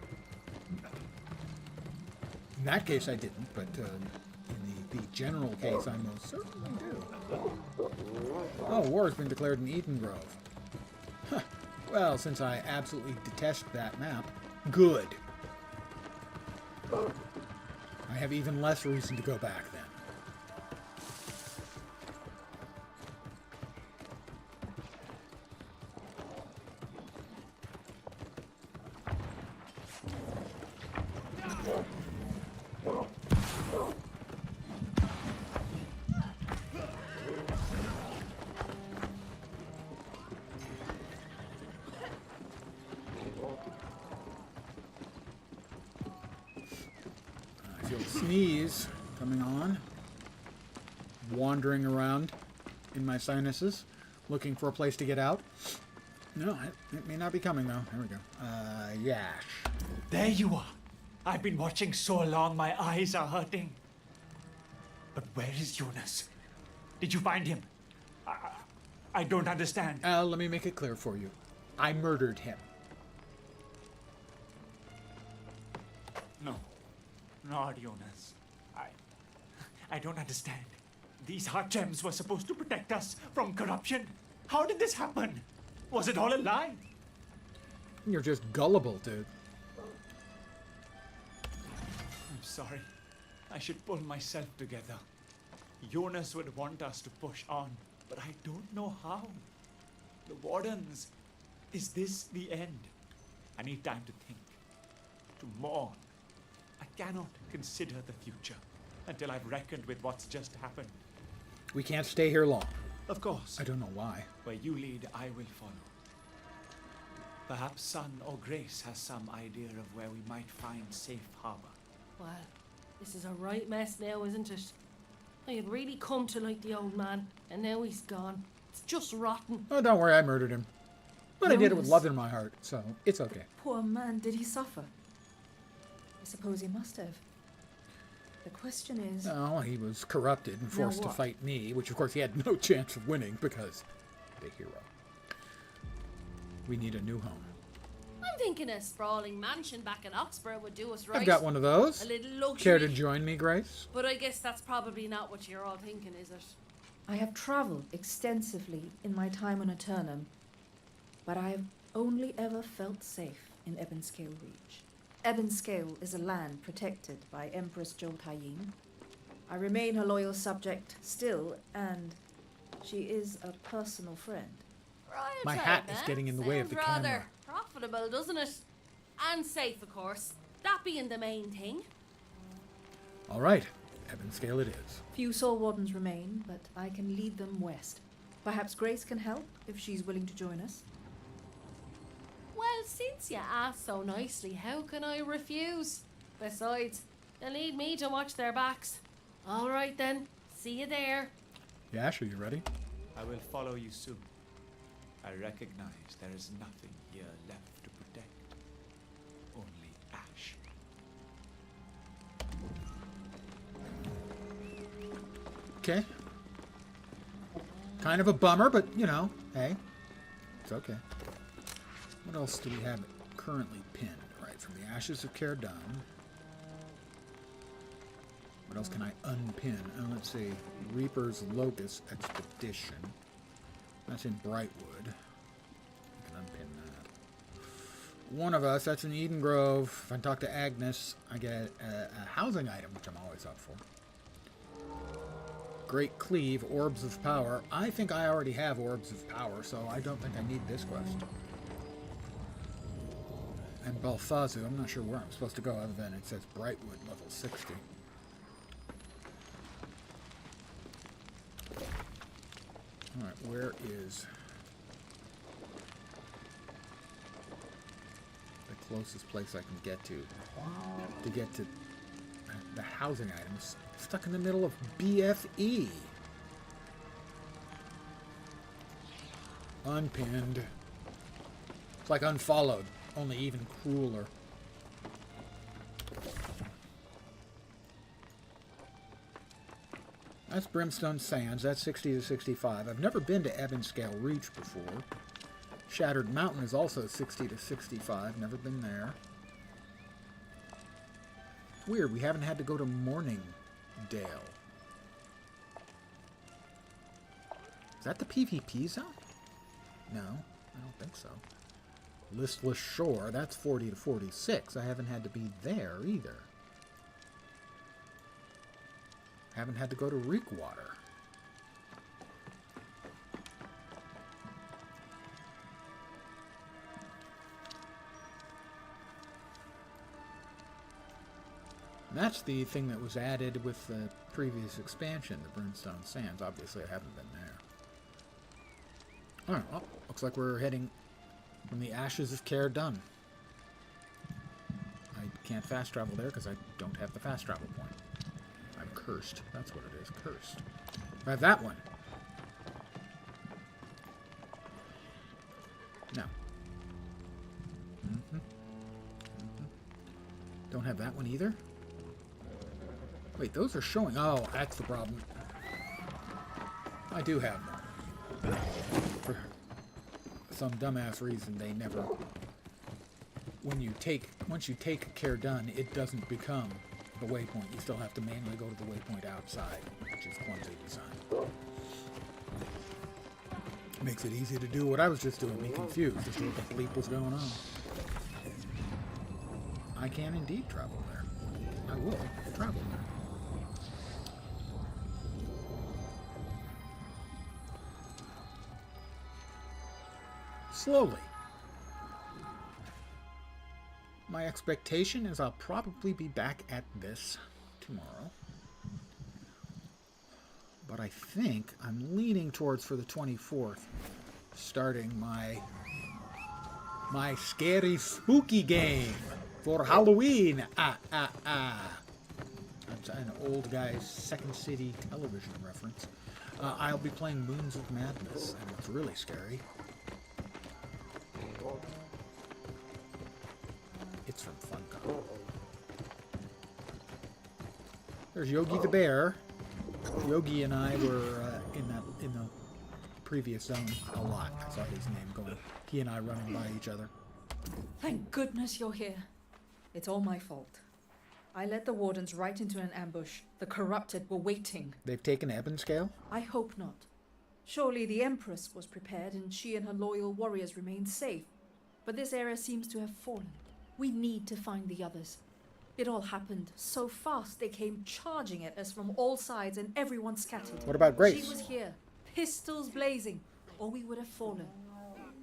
In that case, I didn't, but in the general case, I most certainly do. Oh, war has been declared in Eden Grove. Huh. Well, since I absolutely detest that map, good. I have even less reason to go back then. Sneeze coming on, wandering around in my sinuses, looking for a place to get out. No, it may not be coming though. There we go. Yash. There you are. I've been watching so long, my eyes are hurting. But where is Jonas? Did you find him? I don't understand. Let me make it clear for you. I murdered him. No. Not Jonas. I don't understand. These heart gems were supposed to protect us from corruption. How did this happen? Was it all a lie? You're just gullible, dude. I'm sorry. I should pull myself together. Jonas would want us to push on, but I don't know how. The Wardens. Is this the end? I need time to think. To mourn. I cannot consider the future until I've reckoned with what's just happened. We can't stay here long. Of course. I don't know why. Where you lead, I will follow. Perhaps Sun or Grace has some idea of where we might find safe harbor. Well, this is a right mess now, isn't it? I had really come to like the old man, and now he's gone. It's just rotten. Oh, don't worry, I murdered him. But I did it with Jonas. love in my heart, so it's okay. Poor man, did he suffer? I suppose he must have. The question is... No, he was corrupted and Now forced to what? fight me, which of course he had no chance of winning because big hero. We need a new home. I'm thinking a sprawling mansion back in Oxford would do us right. I've got one of those. A little luxury. Care to join me, Grace? But I guess that's probably not what you're all thinking, is it? I have travelled extensively in my time on Eternum, but I have only ever felt safe in Ebonscale Reach. Ebonscale is a land protected by Empress Joltayin. I remain her loyal subject still, and she is a personal friend. Right, My hat is getting in the way of the rather camera. profitable, doesn't it? And safe, of course. That being the main thing. All right, Ebonscale it is. Few soul wardens remain, but I can lead them west. Perhaps Grace can help if she's willing to join us. Well, since you asked so nicely, how can I refuse? Besides, they'll need me to watch their backs. All right then, see you there. Yash, are you ready? I will follow you soon. I recognize there is nothing here left to protect. Only ash. Okay. Kind of a bummer, but, you know, hey, it's okay. What else do we have currently pinned? Right, from the Ashes of Care done. What else can I unpin? Let's see. Reaper's Locust Expedition. That's in Brightwood. I can unpin that. One of us, that's in Eden Grove. If I talk to Agnes, I get a housing item, which I'm always up for. Great Cleave, Orbs of Power. I think I already have Orbs of Power, so I don't think I need this quest. And Balfazu, I'm not sure where I'm supposed to go other than it says Brightwood, level 60. Alright, where is the closest place I can get to the housing items? Stuck in the middle of BFE. Unpinned. It's like unfollowed, only even crueler. That's Brimstone Sands. That's 60 to 65. I've never been to Ebonscale Reach before. Shattered Mountain is also 60 to 65. Never been there. It's weird. We haven't had to go to Morningdale. Is that the PvP zone? No, I don't think so. Listless Shore. That's 40 to 46. I haven't had to be there either. Haven't had to go to Reekwater. And that's the thing that was added with the previous expansion, the Brimstone Sands. Obviously, I haven't been there. Alright, well, looks like we're heading from the Ashes of Care done. I can't fast travel there because I don't have the fast travel point. I'm cursed. That's what it is. Cursed. I have that one. No. Don't have that one either? Wait, those are showing. Oh, that's the problem. I do have them. For some dumbass reason, they never... Once you take Care Done, it doesn't become the waypoint. You still have to manually go to the waypoint outside, which is clumsy design. Makes it easy to do what I was just doing, be confused as to what the bleep was going on. I can indeed travel there. I will travel there. Slowly. My expectation is I'll probably be back at this tomorrow. But I think I'm leaning towards, for the 24th, starting my scary spooky game for Halloween. That's an old guy's Second City television reference. I'll be playing Moons of Madness, and it's really scary. It's from Funcom. There's Yogi the Bear. Yogi and I were in the previous zone a lot. I saw his name going. He and I running by each other. Thank goodness you're here. It's all my fault. I led the Wardens right into an ambush. The corrupted were waiting. They've taken Ebonscale? I hope not. Surely the Empress was prepared and she and her loyal warriors remained safe. But this area seems to have fallen. We need to find the others. It all happened so fast they came charging at us from all sides and everyone scattered. What about Grace? She was here, pistols blazing, or we would have fallen.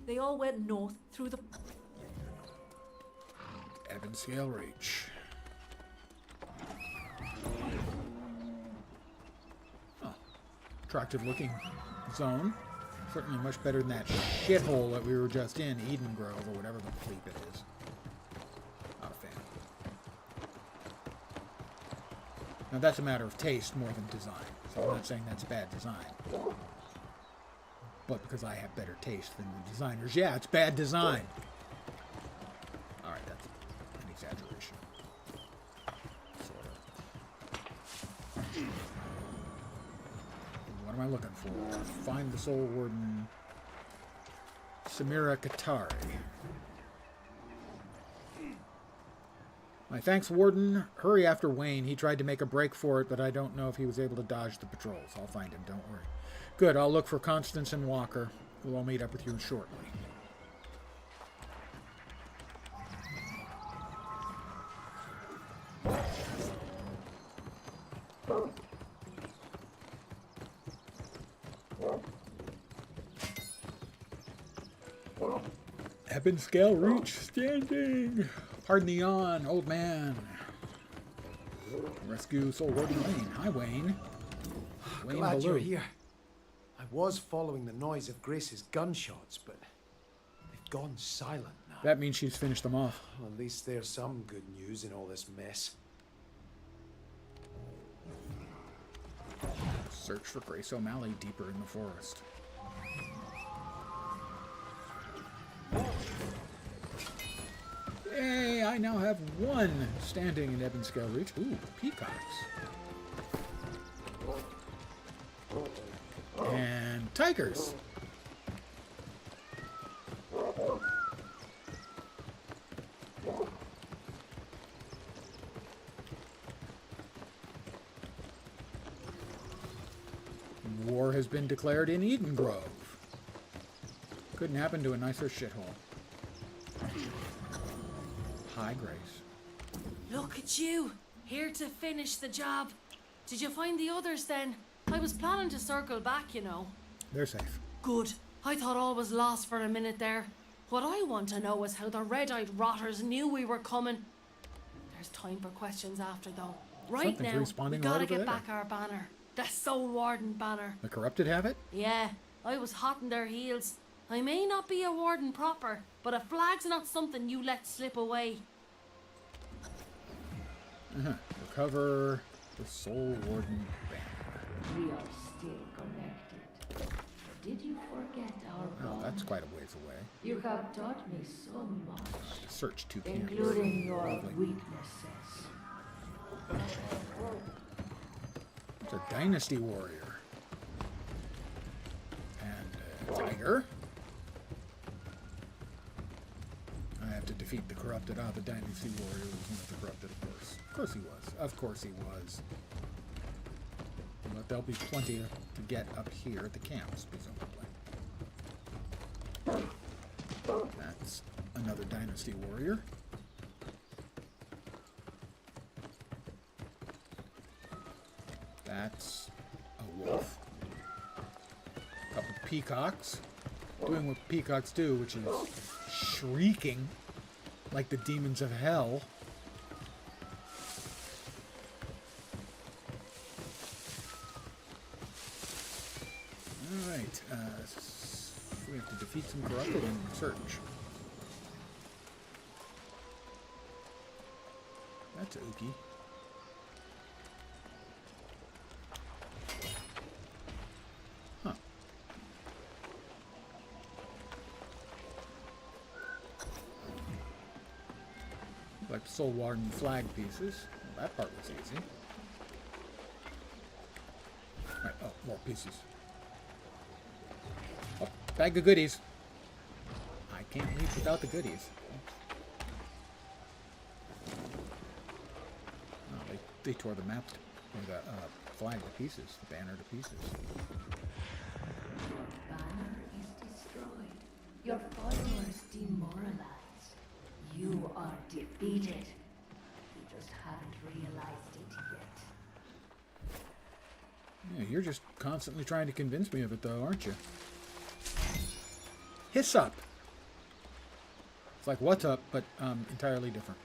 They all went north through the... Ebonscale Reach. Oh, attractive looking zone. Certainly much better than that shithole that we were just in, Eden Grove, or whatever the bleep it is. Not a fan. Now that's a matter of taste more than design. So I'm not saying that's bad design. But because I have better taste than the designers, yeah, it's bad design. Alright, that's an exaggeration. Sort of. What am am I looking for? Find the Soul Warden. Samira Katari. My thanks, Warden. Hurry after Wayne. He tried to make a break for it, but I don't know if he was able to dodge the patrols. I'll find him, don't worry. Good, I'll look for Constance and Walker. We'll all meet up with you shortly. Eben scale reach standing. Pardon the yawn, old man. Rescue Soul Warden Wayne. Hi, Wayne. Wayne Glad Ballou. you're here. I was following the noise of Grace's gunshots, but they've gone silent now. That means she's finished them off. Well, at least there's some good news in all this mess. Search for Grace O'Malley deeper in the forest. Yay, I now have one standing in Eben Scale Reach. Ooh, peacocks. And tigers. War has been declared in Eden Grove. Couldn't happen to a nicer shithole. Hi, Grace. Look at you, here to finish the job. Did you find the others then? I was planning to circle back, you know. They're safe. Good. I thought all was lost for a minute there. What I want to know is how the red-eyed rotters knew we were coming. There's time for questions after, though. Right Something's now, respawning we right gotta over get there. back our banner. The Soul Warden banner. The corrupted have it? Yeah, I was hot in their heels. I may not be a warden proper, but a flag's not something you let slip away. Recover the Soul Warden banner. We are still connected. Did you forget our Oh, bond? that's quite a ways away. You have taught me so much, Search two camps. including your Lovely. weaknesses. It's a dynasty warrior. And a tiger. I have to defeat the corrupted. Ah, the dynasty warrior was one of the corrupted, of course. Of course he was. Of course he was. But there'll be plenty to get up here at the camps, presumably. That's another dynasty warrior. That's a wolf. A couple peacocks. Doing what peacocks do, which is shrieking like the demons of hell. Alright, we have to defeat some corrupted and search. That's Ookie. Huh. Like Soul Warden flag pieces. Well, that part was easy. Alright, oh, more pieces. Oh, bag of goodies. I can't leave without the goodies. Oh, they tore the map, or the flag to pieces, the banner to pieces. Banner is destroyed. Your followers demoralized. You are defeated. You just haven't realized it yet. Yeah, you're just constantly trying to convince me of it, though, aren't you? Hiss up! It's like what's up, but entirely different.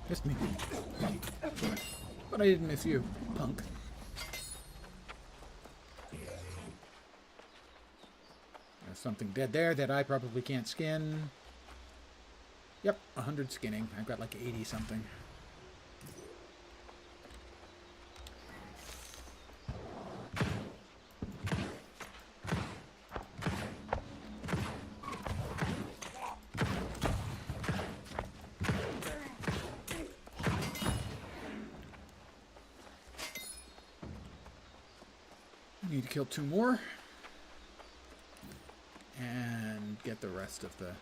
Missed me. But I didn't miss you, punk. something dead there that I probably can't skin. Yep, 100 skinning. I've got like 80 something. Need to kill 2 more. And get the rest of the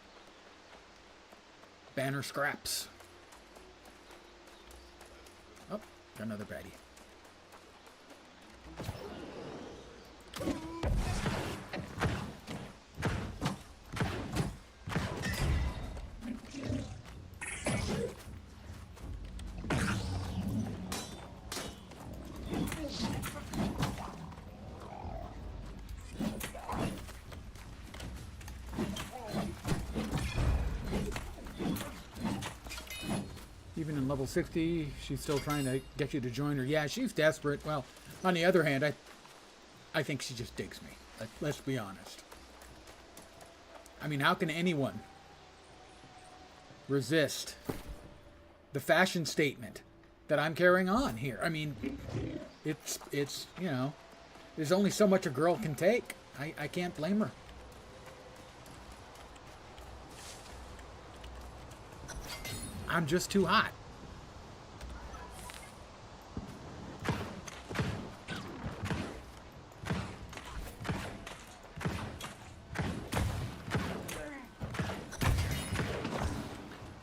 banner scraps. Oh, got another baddie. Even in level 60, she's still trying to get you to join her. Yeah, she's desperate. Well, on the other hand, I think she just digs me. Let's be honest. I mean, how can anyone resist the fashion statement that I'm carrying on here? I mean, it's you know, there's only so much a girl can take. I can't blame her. I'm just too hot.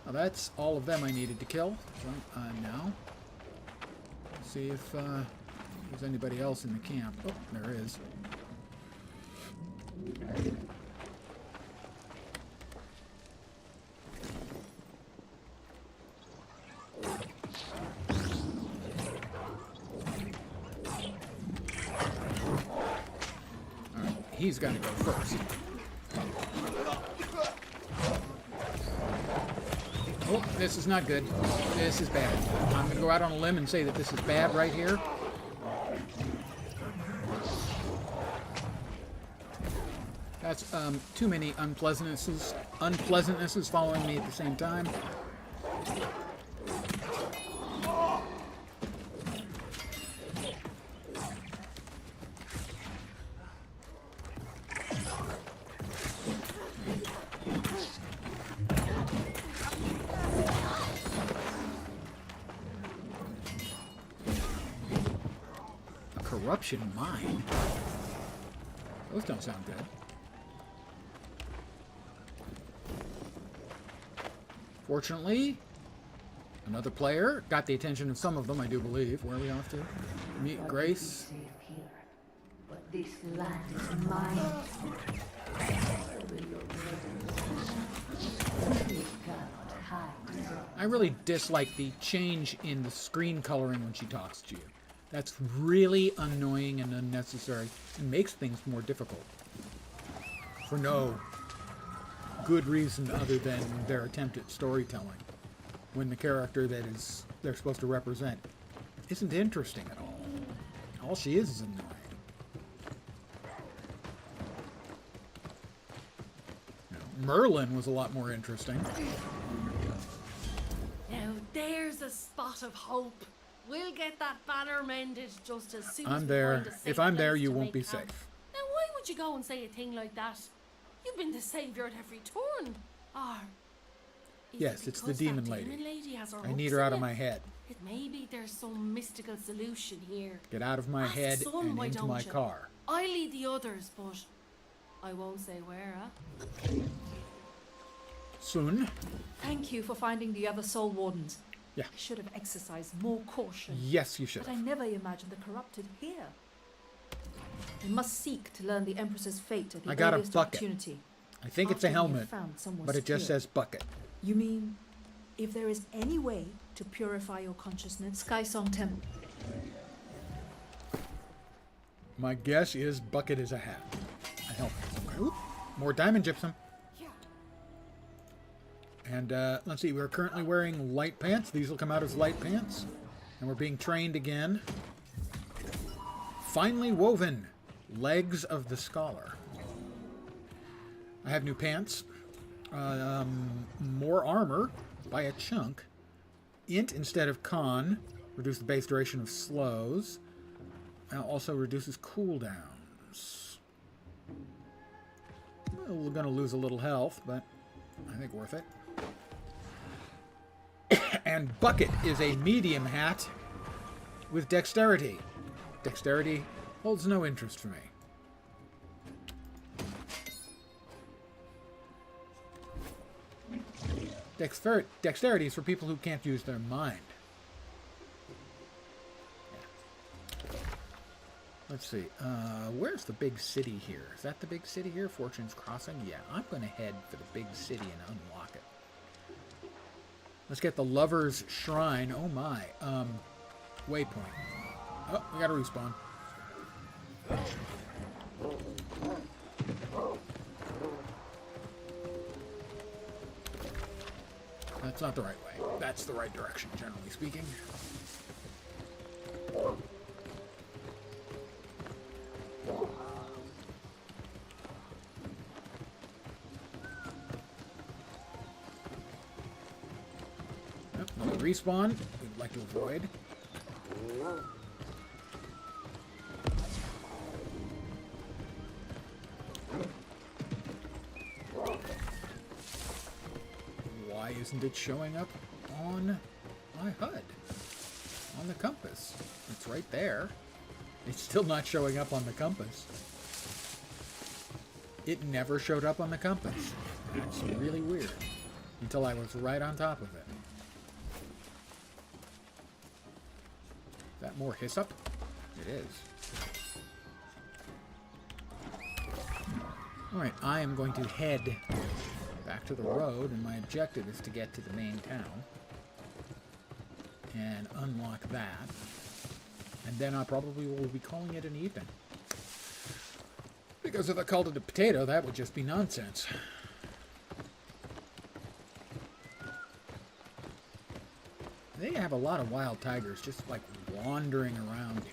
Well, that's all of them I needed to kill. So, now, see if there's anybody else in the camp. Oh, there is. He's got to go first. Oh, this is not good. This is bad. I'm going to go out on a limb and say that this is bad right here. That's too many unpleasantnesses following me at the same time. Corruption mine. Those don't sound good. Fortunately, another player got the attention of some of them, I do believe. Where are we off to? Meet Grace. But this land is mine. I really dislike the change in the screen coloring when she talks to you. That's really annoying and unnecessary and makes things more difficult. For no good reason other than their attempt at storytelling. When the character that they're supposed to represent isn't interesting at all. All she is annoying. Merlin was a lot more interesting. Now there's a spot of hope. We'll get that banner mended just as soon as I'm we there. find a safe If I'm there, place you to won't make be camp. safe. Now why would you go and say a thing like that? You've been the saviour at every turn. Or is Yes, it it's the because demon that lady. Demon lady has her I need hooks her in out of you? my head. It may be there's some mystical solution here. Get out of my Ask head Son, and why into don't my you? car. I lead the others, but I won't say where, huh? Soon. Thank you for finding the other soul wardens. Yeah. I should have exercised more caution. Yes, you should But I have. never imagined the corrupted here. I must seek to learn the Empress's fate at the I got a earliest bucket. opportunity. I think it's a After we have helmet, found someone but it just secure. says bucket. You mean, if there is any way to purify your consciousness, Sky Song Temple. My guess is bucket is a hat. A helmet. Oop, more diamond gypsum. And let's see, we're currently wearing light pants. These will come out as light pants. And we're being trained again. Finely woven legs of the scholar. I have new pants. More armor by a chunk. Int instead of con. Reduce the base duration of slows. Also reduces cooldowns. Well, we're going to lose a little health, but I think worth it. And Bucket is a medium hat with dexterity. Dexterity holds no interest for me. Dexterity is for people who can't use their mind. Yeah. Let's see. Where's the big city here? Is that the big city here? Fortune's Crossing? Yeah, I'm going to head for the big city and unlock it. Let's get the Lover's Shrine. Oh my. Waypoint. Oh, we got to respawn. That's not the right way. That's the right direction, generally speaking. Respawn, we'd like to avoid. Why isn't it showing up on my HUD? On the compass. It's right there. It's still not showing up on the compass. It never showed up on the compass. That's really weird. Until I was right on top of it. That more hyssop? It is. Alright, I am going to head back to the road, and my objective is to get to the main town. And unlock that. And then I probably will be calling it an evening. Because if I called it a potato, that would just be nonsense. They have a lot of wild tigers just like wandering around here.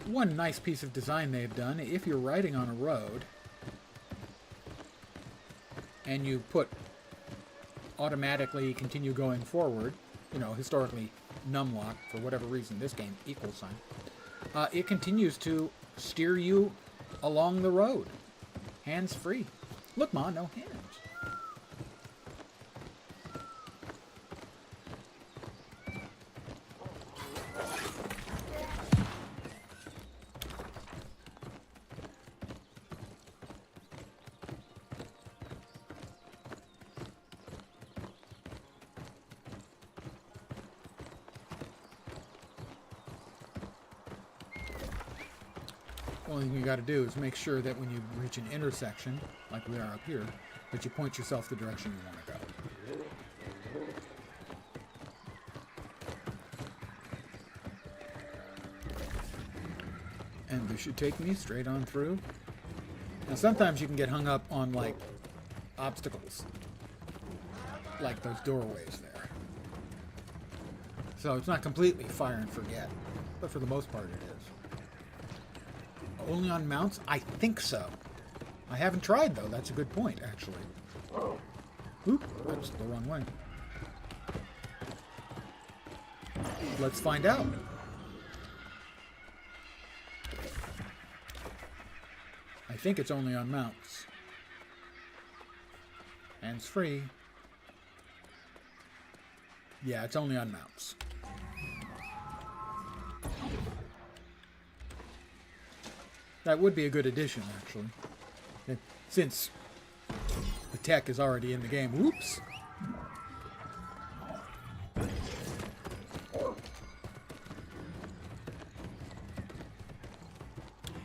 One nice piece of design they've done, if you're riding on a road and you put automatically continue going forward, you know, historically numlock, for whatever reason, this game, equal sign, it continues to steer you along the road. Hands-free. Look, Ma, no hands. Only thing you got to do is make sure that when you reach an intersection, like we are up here, that you point yourself the direction you want to go. And this should take me straight on through. Now sometimes you can get hung up on, like, obstacles. Like those doorways there. So it's not completely fire and forget, but for the most part it is. Only on mounts? I think so. I haven't tried, though. That's a good point, actually. Oop, that's the wrong way. Let's find out. I think it's only on mounts. Hands-free. Yeah, it's only on mounts. That would be a good addition, actually. Since the tech is already in the game. Whoops!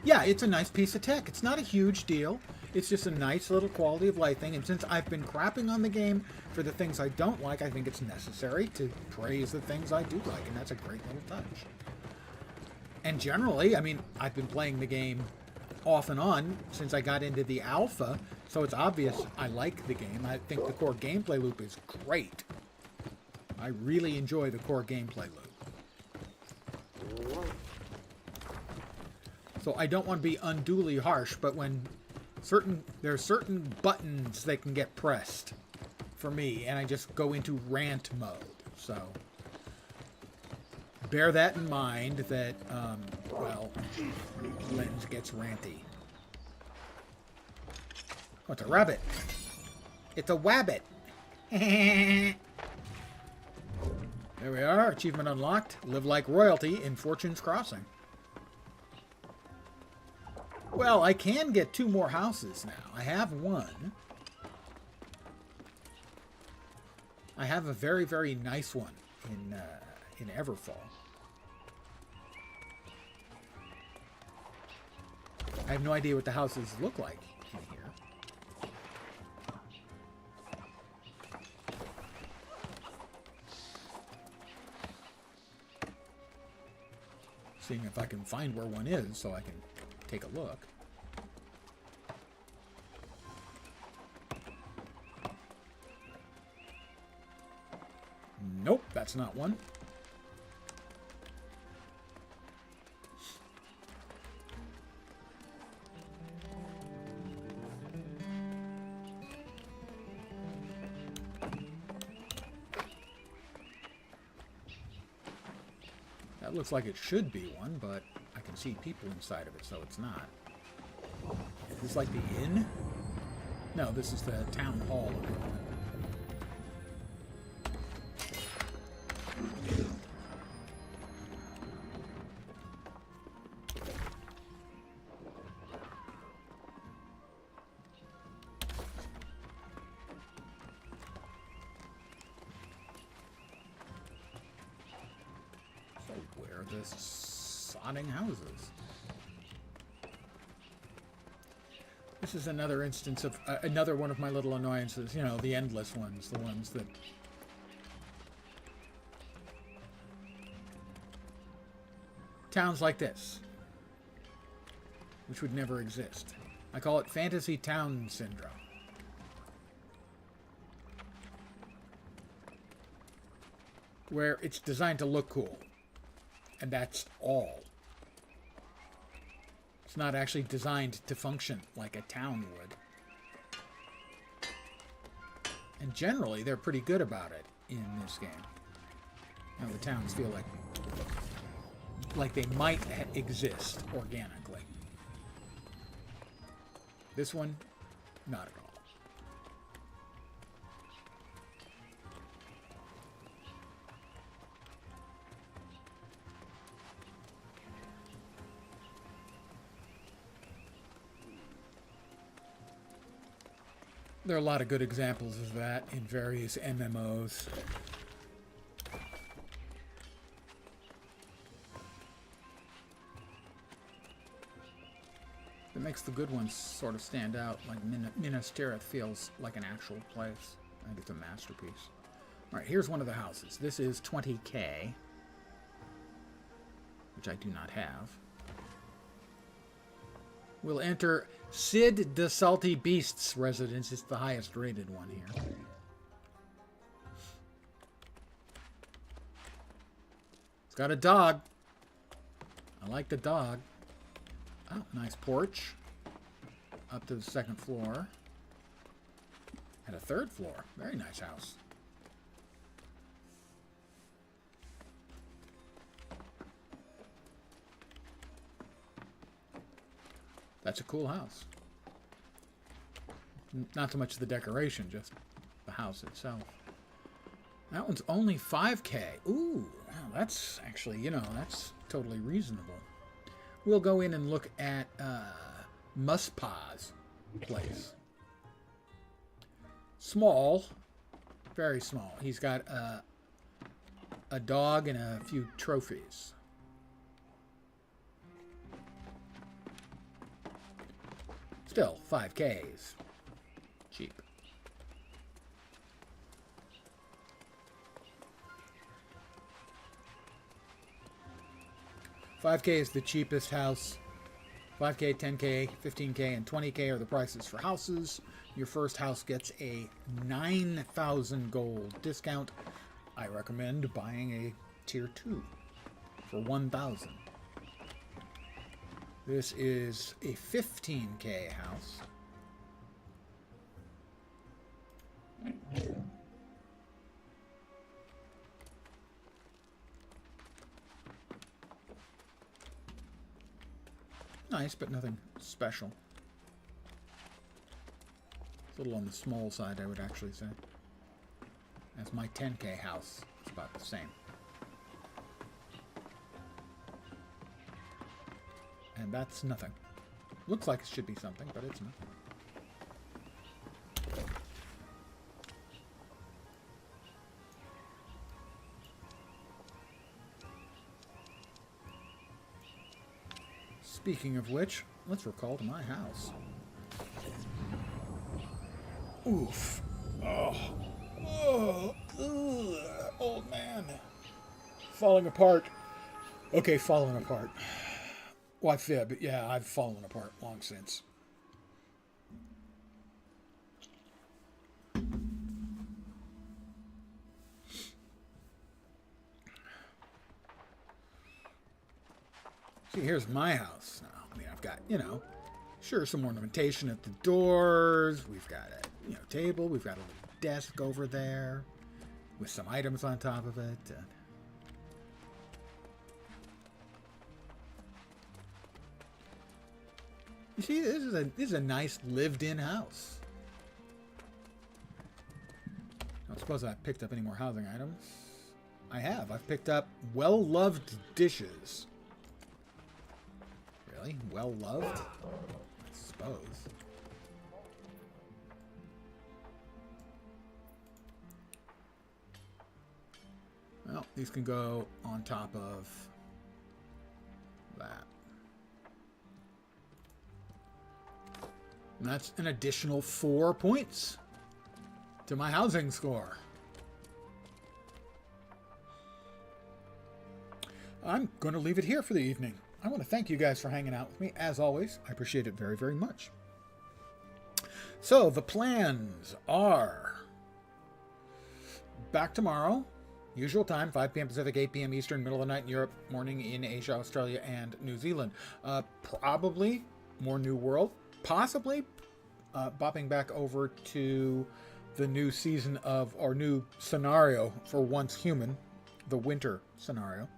Yeah, it's a nice piece of tech. It's not a huge deal. It's just a nice little quality of life thing. And since I've been crapping on the game for the things I don't like, I think it's necessary to praise the things I do like. And that's a great little touch. And generally, I mean, I've been playing the game off and on since I got into the alpha, so it's obvious I like the game. I think the core gameplay loop is great. I really enjoy the core gameplay loop. So I don't want to be unduly harsh, but when there are certain buttons that can get pressed for me, and I just go into rant mode. So bear that in mind that, well, Lens gets ranty. Oh, it's a rabbit. It's a wabbit. There we are. Achievement unlocked. Live like royalty in Fortune's Crossing. Well, I can get 2 more houses now. I have 1. I have a very, very nice one in Everfall. I have no idea what the houses look like in here. Seeing if I can find where one is so I can take a look. Nope, that's not one. That looks like it should be one, but I can see people inside of it, so it's not. Is this like the inn? No, this is the town hall equivalent. So where are the sodding houses? This is another instance of another one of my little annoyances, you know, the endless ones, the ones that towns like this, which would never exist. I call it fantasy town syndrome. Where it's designed to look cool, and that's all. It's not actually designed to function like a town would. And generally, they're pretty good about it in this game. Now, the towns feel like they might exist organically. This one, not at all. There are a lot of good examples of that in various MMOs. It makes the good ones sort of stand out, like Minas Tirith feels like an actual place. I think it's a masterpiece. Alright, here's one of the houses. This is 20K, which I do not have. We'll enter Sid the Salty Beast's residence. It's the highest rated one here. It's got a dog. I like the dog. Oh, nice porch. Up to the 2nd floor. And a 3rd floor. Very nice house. That's a cool house. Not so much the decoration, just the house itself. That one's only 5K. Ooh, wow, that's actually, you know, that's totally reasonable. We'll go in and look at Muspah's place. Small, very small. He's got a dog and a few trophies. Still, 5K is cheap. $5K is the cheapest house 5K, 10K, 15K, and 20K are the prices for houses. Your first house gets a 9,000 gold discount. I recommend buying a tier 2 for 1,000. This is a 15K house. Nice, but nothing special. It's a little on the small side, I would actually say. That's my 10K house. It's about the same. And that's nothing. Looks like it should be something, but it's not. Speaking of which, let's recall to my house. Oof. Oh. Oh. Ugh. Old man. Falling apart. Okay, falling apart. Why fib? Yeah, I've fallen apart long since. See, here's my house now. I mean, I've got, you know, sure, some ornamentation at the doors. We've got a, you know, table. We've got a little desk over there with some items on top of it. You see, this is a nice lived-in house. I don't suppose I've picked up any more housing items. I have. I've picked up well-loved dishes. Really? Well-loved? I suppose. Well, these can go on top of that. And that's an additional 4 points to my housing score. I'm going to leave it here for the evening. I want to thank you guys for hanging out with me. As always, I appreciate it very, very much. So, the plans are back tomorrow, usual time, 5 p.m. Pacific, 8 p.m. Eastern, middle of the night in Europe, morning in Asia, Australia, and New Zealand. Probably more New World. Possibly bopping back over to the new season of, or new scenario for Once Human, the winter scenario.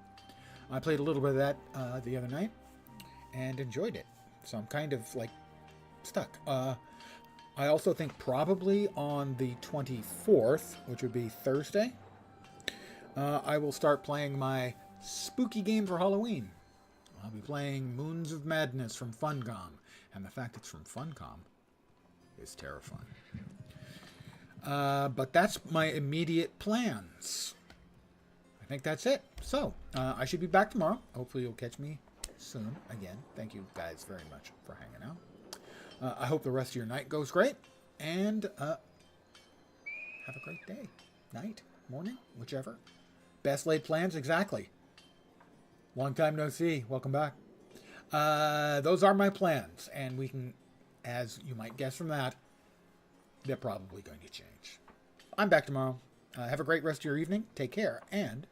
I played a little bit of that the other night and enjoyed it. So I'm kind of like stuck. I also think probably on the 24th, which would be Thursday, I will start playing my spooky game for Halloween. I'll be playing Moons of Madness from Funcom. And the fact it's from Funcom is terrifying. But that's my immediate plans. I think that's it. So, I should be back tomorrow. Hopefully you'll catch me soon. Again, thank you guys very much for hanging out. I hope the rest of your night goes great. And have a great day. Night, morning, whichever. Best laid plans, exactly. Long time no see. Welcome back. Those are my plans. And we can, as you might guess from that, they're probably going to change. I'm back tomorrow. Have a great rest of your evening. Take care. And